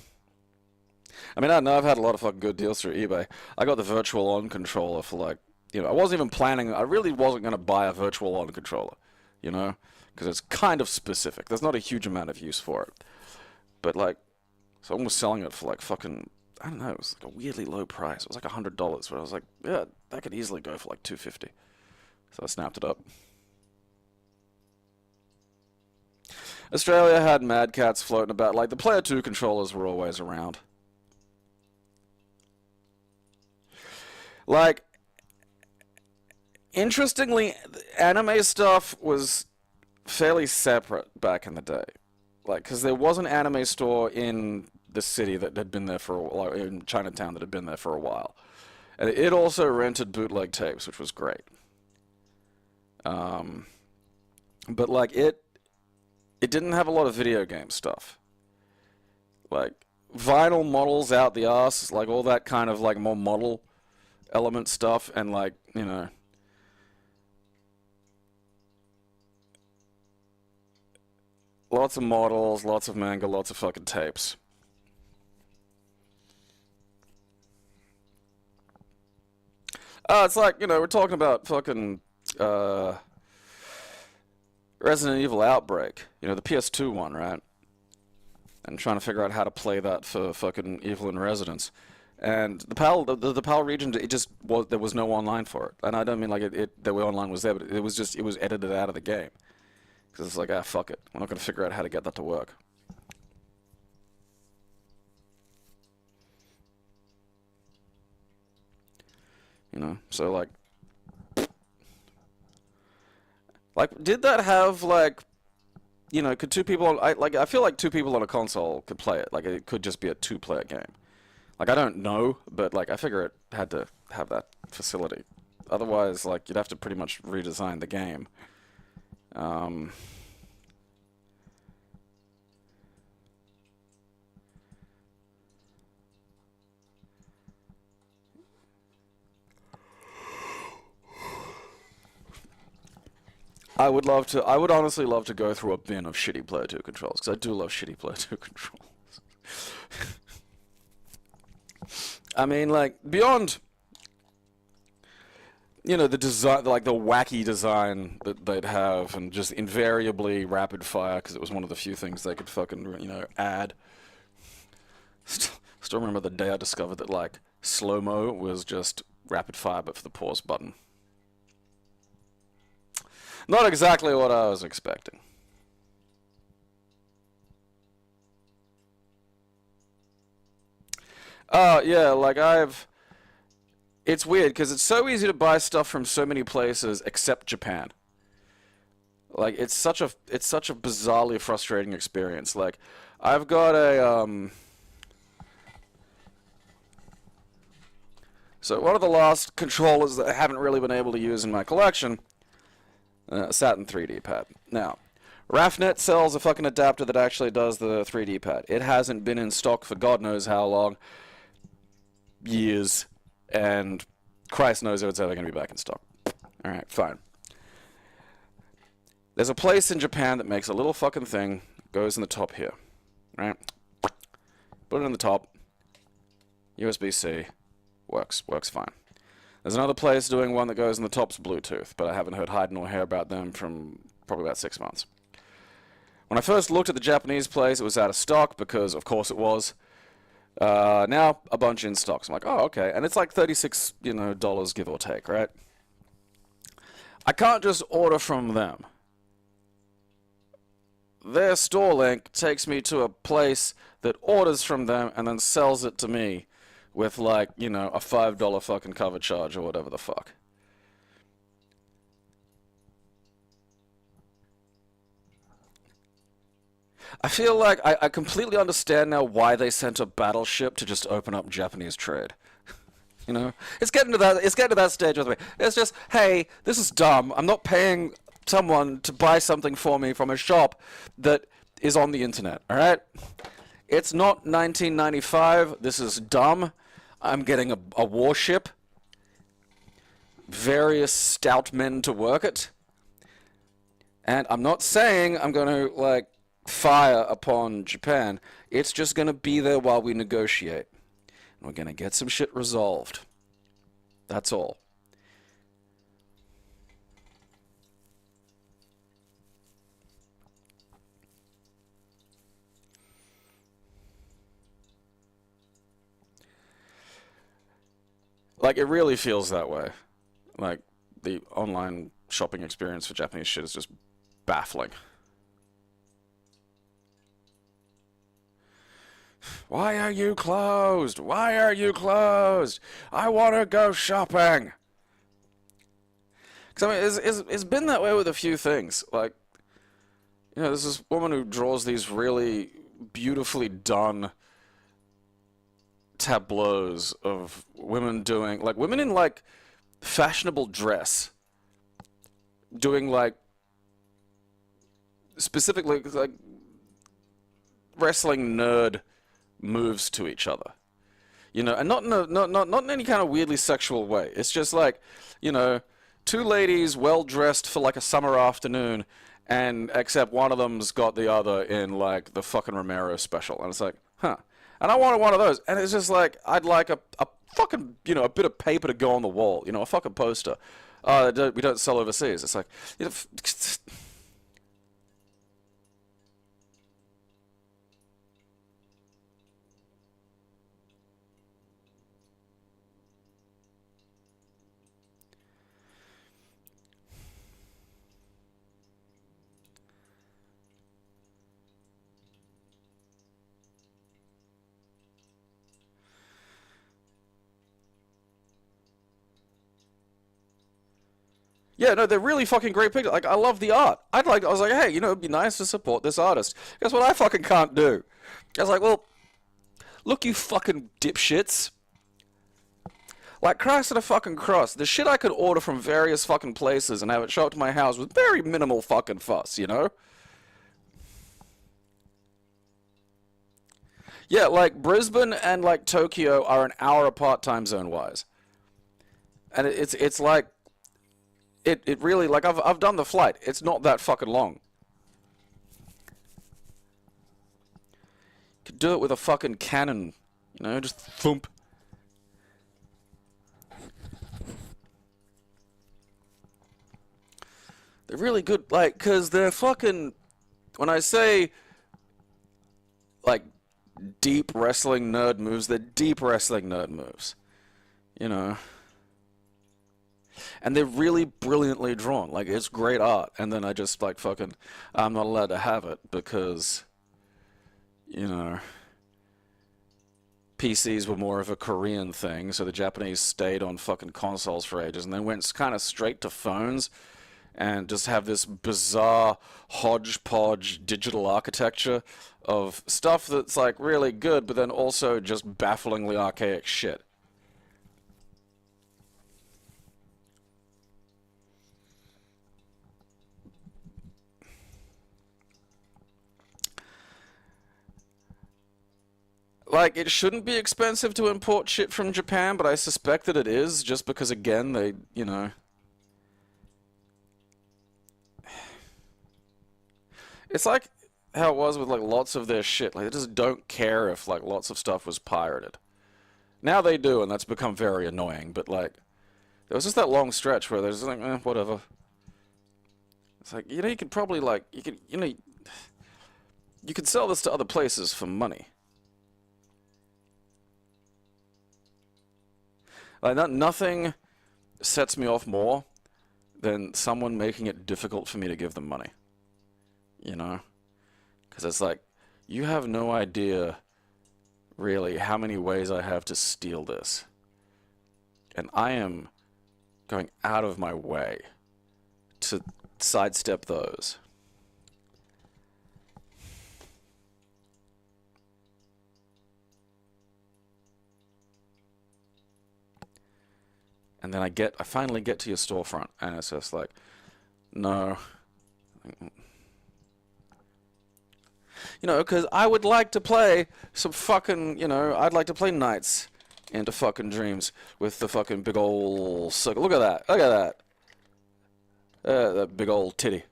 I mean, I know I've had a lot of fucking good deals through eBay. I got the Virtual On controller for like, you know, I wasn't even planning, I really wasn't going to buy a Virtual On controller, you know, because it's kind of specific. There's not a huge amount of use for it. But like, someone was selling it for like fucking, I don't know, it was like a weirdly low price. It was like $100, but I was like, yeah, that could easily go for like $250. So I snapped it up. Australia had Mad Cats floating about. Like, the Player 2 controllers were always around. Like, interestingly, anime stuff was fairly separate back in the day. Like, because there was an anime store in the city that had been there for a while, in Chinatown that had been there for a while. And it also rented bootleg tapes, which was great. But, like, it didn't have a lot of video game stuff. Like, vinyl models out the arse, like all that kind of like more model element stuff, and like, you know, lots of models, lots of manga, lots of fucking tapes. It's like, you know, we're talking about fucking Resident Evil Outbreak, you know, the PS2 one, right? and trying to figure out how to play that for fucking Evil in Residence. And the PAL region, it just was, there was no online for it. And I don't mean like the online was there, but it was edited out of the game. Because it's like, ah, fuck it. We're not going to figure out how to get that to work. You know, so like, did that have like, you know, could two people, I feel like two people on a console could play it. Like, it could just be a two-player game. Like, I don't know, but like, I figure it had to have that facility. Otherwise, like, you'd have to pretty much redesign the game. I would honestly love to go through a bin of shitty Player 2 controls, because I do love shitty Player 2 controls. I mean, like, beyond, you know, the design, like the wacky design that they'd have, and just invariably rapid fire, because it was one of the few things they could fucking, you know, add. Still remember the day I discovered that, like, slow-mo was just rapid fire, but for the pause button. Not exactly what I was expecting. Yeah, like it's weird because it's so easy to buy stuff from so many places except Japan. Like, it's such a bizarrely frustrating experience. Like, I've got a so one of the last controllers that I haven't really been able to use in my collection, Saturn 3D pad. Now, RAFnet sells a fucking adapter that actually does the 3D pad. It hasn't been in stock for God knows how long. Years. And Christ knows if it's ever going to be back in stock. Alright, fine. There's a place in Japan that makes a little fucking thing, goes in the top here. Right? Put it in the top. USB-C. Works fine. There's another place doing one that goes in the top's Bluetooth, but I haven't heard hide nor hair about them from probably about 6 months. When I first looked at the Japanese place, it was out of stock, because of course it was. Now, a bunch in stock. So I'm like, oh, okay. And it's like $36, you know, dollars give or take, right? I can't just order from them. Their store link takes me to a place that orders from them and then sells it to me with, like, you know, a $5 fucking cover charge or whatever the fuck. I feel like I completely understand now why they sent a battleship to just open up Japanese trade. You know, it's getting to that stage with me. It's just, hey, this is dumb. I'm not paying someone to buy something for me from a shop that is on the internet. All right, it's not 1995. This is dumb. I'm getting a warship, various stout men to work it, and I'm not saying I'm going to, like, fire upon Japan. It's just going to be there while we negotiate. And we're going to get some shit resolved. That's all. Like, it really feels that way. Like, the online shopping experience for Japanese shit is just baffling. Why are you closed? Why are you closed? I want to go shopping. Because, I mean, it's been that way with a few things. Like, you know, there's this woman who draws these really beautifully done tableaus of women doing, like, women in, like, fashionable dress doing, like, specifically, like, wrestling nerd moves to each other, you know, and not in any kind of weirdly sexual way. It's just like, you know, two ladies well dressed for like a summer afternoon, and except one of them's got the other in like the fucking Romero special, and it's like, huh. And I wanted one of those, and it's just like, I'd like a fucking, you know, a bit of paper to go on the wall, you know, a fucking poster. We don't sell overseas. It's like, you know, Yeah, no, they're really fucking great pictures. Like, I love the art. I was like, hey, you know, it'd be nice to support this artist. Guess what I fucking can't do? I was like, well, look, you fucking dipshits. Like, Christ on a fucking cross. The shit I could order from various fucking places and have it show up to my house with very minimal fucking fuss, you know? Yeah, like, Brisbane and, like, Tokyo are an hour apart time zone-wise. And it's like... It really, like, I've done the flight. It's not that fucking long. Could do it with a fucking cannon, you know, just thump. They're really good, like, because they're fucking, when I say, like, deep wrestling nerd moves, they're deep wrestling nerd moves, you know. And they're really brilliantly drawn, like, it's great art, and then I just, like, fucking, I'm not allowed to have it, because, you know, PCs were more of a Korean thing, so the Japanese stayed on fucking consoles for ages, and then went kind of straight to phones, and just have this bizarre hodgepodge digital architecture of stuff that's like really good, but then also just bafflingly archaic shit. Like, it shouldn't be expensive to import shit from Japan, but I suspect that it is, just because, again, they, you know... It's like how it was with, like, lots of their shit. Like, they just don't care if, like, lots of stuff was pirated. Now they do, and that's become very annoying, but, like, there was just that long stretch where there's like, whatever. It's like, you know, you could probably, like, you could, you know, you could sell this to other places for money. Like, nothing sets me off more than someone making it difficult for me to give them money. You know? Because it's like, you have no idea, really, how many ways I have to steal this. And I am going out of my way to sidestep those. And then I finally get to your storefront, and it's just like, no. You know, because I would like to play some fucking, you know, I'd like to play Nights into fucking Dreams with the fucking big ol' circle. Look at that. Look at that. That big ol' titty.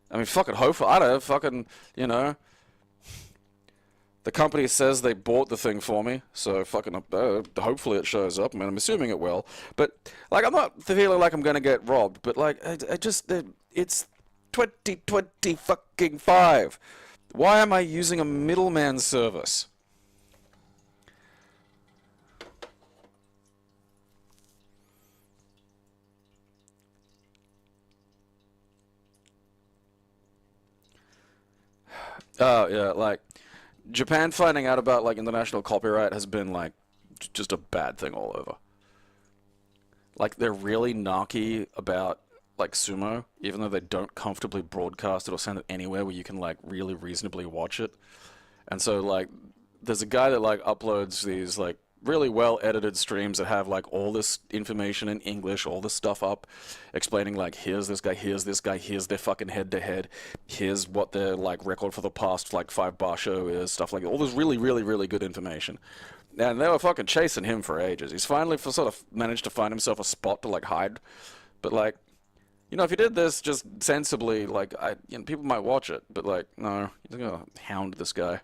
I mean, fucking hopefully, I don't know, fucking, you know. The company says they bought the thing for me, so fucking, hopefully it shows up. I mean, I'm assuming it will. But, like, I'm not feeling like I'm gonna get robbed, but, like, I just, it's 2020 fucking 5. Why am I using a middleman service? Oh, yeah, like, Japan finding out about, like, international copyright has been, like, just a bad thing all over. Like, they're really narky about, like, sumo, even though they don't comfortably broadcast it or send it anywhere where you can, like, really reasonably watch it. And so, like, there's a guy that, like, uploads these, like, really well-edited streams that have, like, all this information in English, all this stuff up, explaining, like, here's this guy, here's this guy, here's their fucking head-to-head, here's what their, like, record for the past, like, 5-bar show is, stuff like that. All this really, really, really good information. And they were fucking chasing him for ages. He's finally sort of managed to find himself a spot to, like, hide. But, like, you know, if you did this just sensibly, like, you know, people might watch it. But, like, no, you're gonna hound this guy.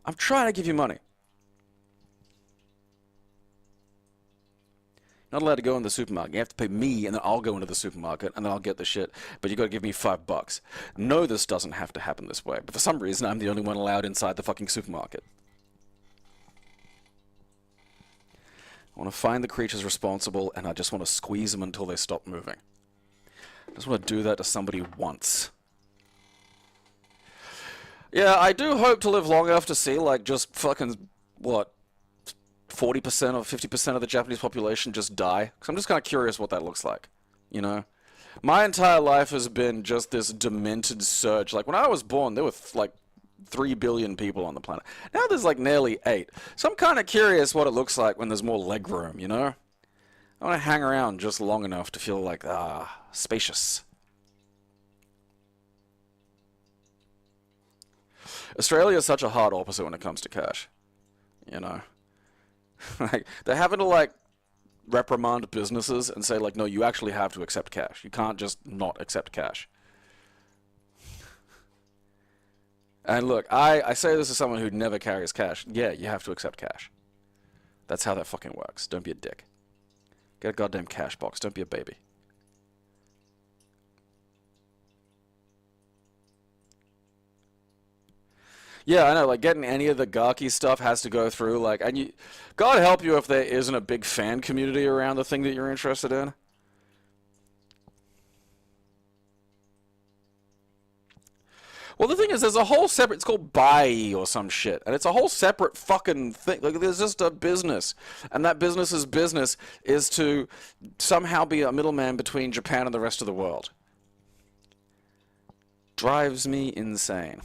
I'm trying to give you money. Not allowed to go in the supermarket. You have to pay me, and then I'll go into the supermarket, and then I'll get the shit. But you got to give me $5. No, this doesn't have to happen this way. But for some reason, I'm the only one allowed inside the fucking supermarket. I want to find the creatures responsible, and I just want to squeeze them until they stop moving. I just want to do that to somebody once. Yeah, I do hope to live long enough to see, like, just fucking, what, 40% or 50% of the Japanese population just die. Because I'm just kind of curious what that looks like, you know? My entire life has been just this demented surge. Like, when I was born, there were, like, 3 billion people on the planet. Now there's, like, nearly 8. So I'm kind of curious what it looks like when there's more leg room, you know? I want to hang around just long enough to feel like, spacious. Australia is such a hard opposite when it comes to cash, you know? Like, they're having to, like, reprimand businesses and say, like, no, you actually have to accept cash. You can't just not accept cash. And look, I say this as someone who never carries cash. Yeah, you have to accept cash. That's how that fucking works. Don't be a dick. Get a goddamn cash box. Don't be a baby. Yeah, I know, like, getting any of the gawky stuff has to go through, like, and you, God help you if there isn't a big fan community around the thing that you're interested in. Well, the thing is, there's a whole separate, it's called Bai or some shit, and it's a whole separate fucking thing. Like, there's just a business, and that business's business is to somehow be a middleman between Japan and the rest of the world. Drives me insane.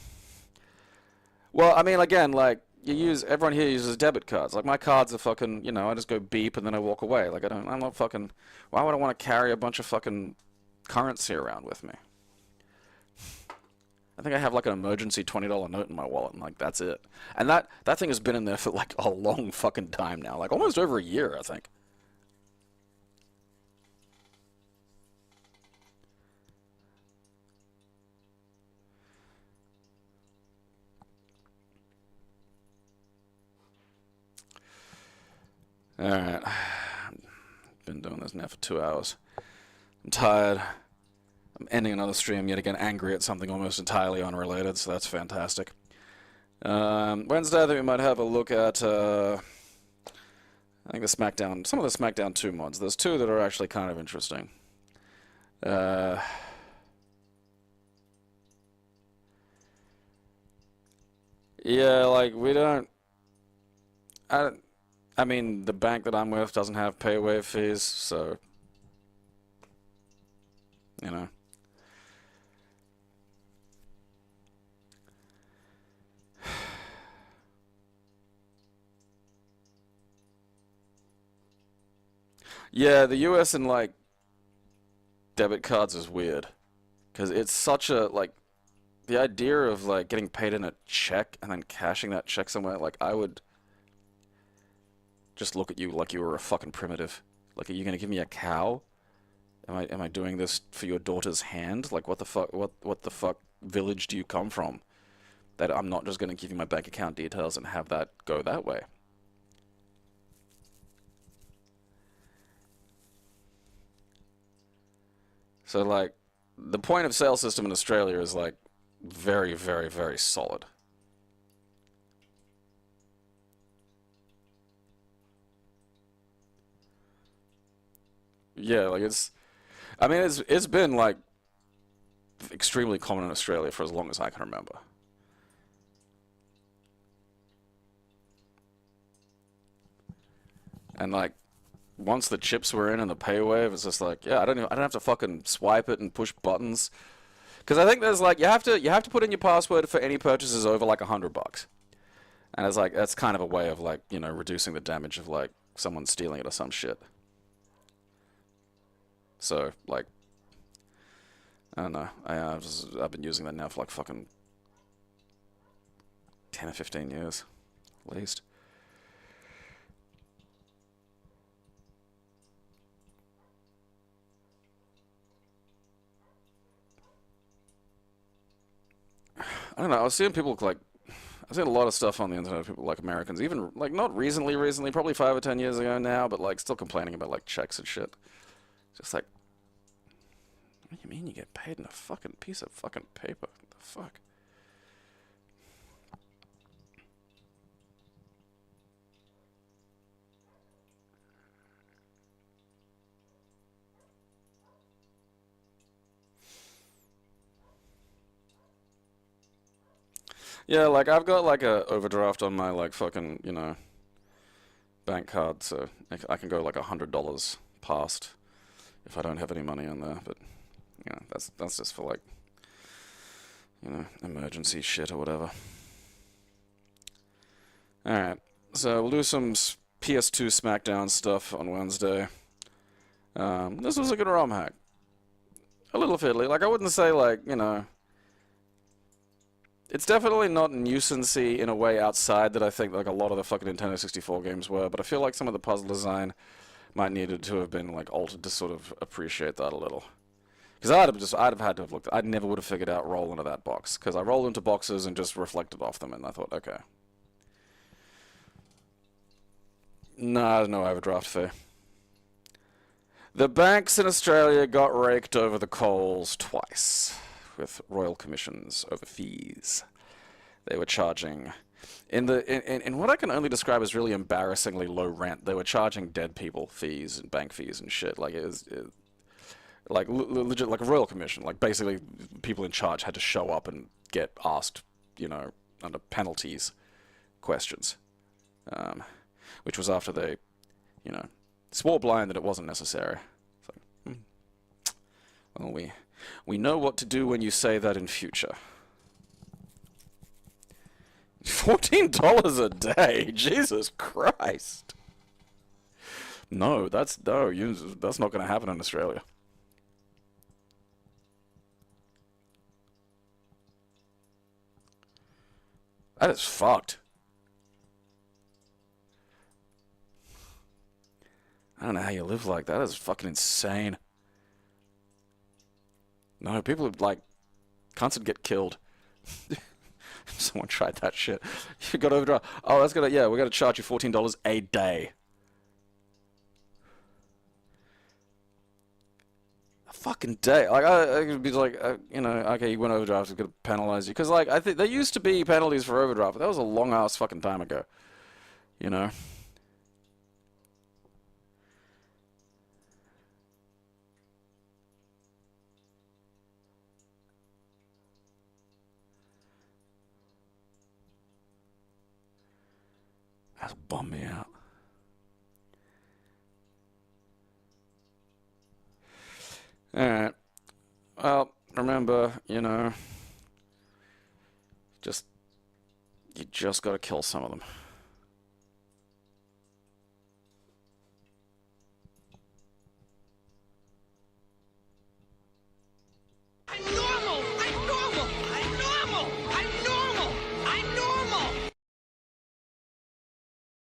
Well, I mean, again, like, everyone here uses debit cards. Like, my cards are fucking, I just go beep and then I walk away. Like, I'm not fucking, why would I want to carry a bunch of fucking currency around with me? I think I have like an emergency $20 note in my wallet, and like that's it. And that thing has been in there for like a long fucking time now, like almost over a year, I think. All right, been doing this now for 2 hours. I'm tired. I'm ending another stream yet again, angry at something almost entirely unrelated, so that's fantastic. Wednesday, I think we might have a look at. I think the SmackDown, some of the SmackDown 2 mods. There's two that are actually kind of interesting. Uh, yeah, like we don't. I, I mean, the bank that I'm with doesn't have pay wave fees, so you know. Yeah, the US and like debit cards is weird because it's such a like the idea of like getting paid in a check and then cashing that check somewhere. Like I would just look at you like you were a fucking primitive. Like, are you gonna give me a cow? Am I doing this for your daughter's hand? Like, what the fuck? What the fuck village do you come from? That I'm not just gonna give you my bank account details and have that go that way. So like, the point of sale system in Australia is like very, very, very solid. Yeah, like I mean, it's been like extremely common in Australia for as long as I can remember. And like once the chips were in and the pay wave, it's just like, yeah, I don't have to fucking swipe it and push buttons. Because I think there's like you have to put in your password for any purchases over like $100, and it's like that's kind of a way of like reducing the damage of like someone stealing it or some shit. So like I don't know, I've been using that now for like fucking 10 or 15 years at least. I don't know. I was seeing people like I've seen a lot of stuff on the internet of people like Americans, even like not recently, probably 5 or 10 years ago now, but like still complaining about like checks and shit. Just like, what do you mean you get paid in a fucking piece of fucking paper? What the fuck? Yeah, like I've got like a overdraft on my like fucking, bank card, so I can go like $100 past if I don't have any money on there. But that's just for like, emergency shit or whatever. All right, so we'll do some PS2 SmackDown stuff on Wednesday. This was a good ROM hack. A little fiddly. Like I wouldn't say like it's definitely not nuisancey in a way outside that I think like a lot of the fucking Nintendo 64 games were, but I feel like some of the puzzle design might needed to have been like altered to sort of appreciate that a little. Because I'd have had to have looked. I never would have figured out roll into that box because I rolled into boxes and just reflected off them, and I thought, okay, nah, no overdraft fee. The banks in Australia got raked over the coals twice with royal commissions over fees. They were charging in what I can only describe as really embarrassingly low rent. They were charging dead people fees and bank fees and shit. Like like legit like a royal commission. Like basically people in charge had to show up and get asked, under penalties questions, which was after they, swore blind that it wasn't necessary. It's like, well, we know what to do when you say that in future. $14 a day, Jesus Christ! No, that's not going to happen in Australia. That is fucked. I don't know how you live like that. That's fucking insane. No, people like cunts would get killed. Someone tried that shit. You got overdraft. Oh, that's gonna we're gonna charge you $14 a day. A fucking day. Like I could be like, okay, you went overdraft, it's gonna penalize you. Because like I think there used to be penalties for overdraft, but that was a long ass fucking time ago. You know. That's bummed me out. Alright. Well, remember, you just gotta kill some of them.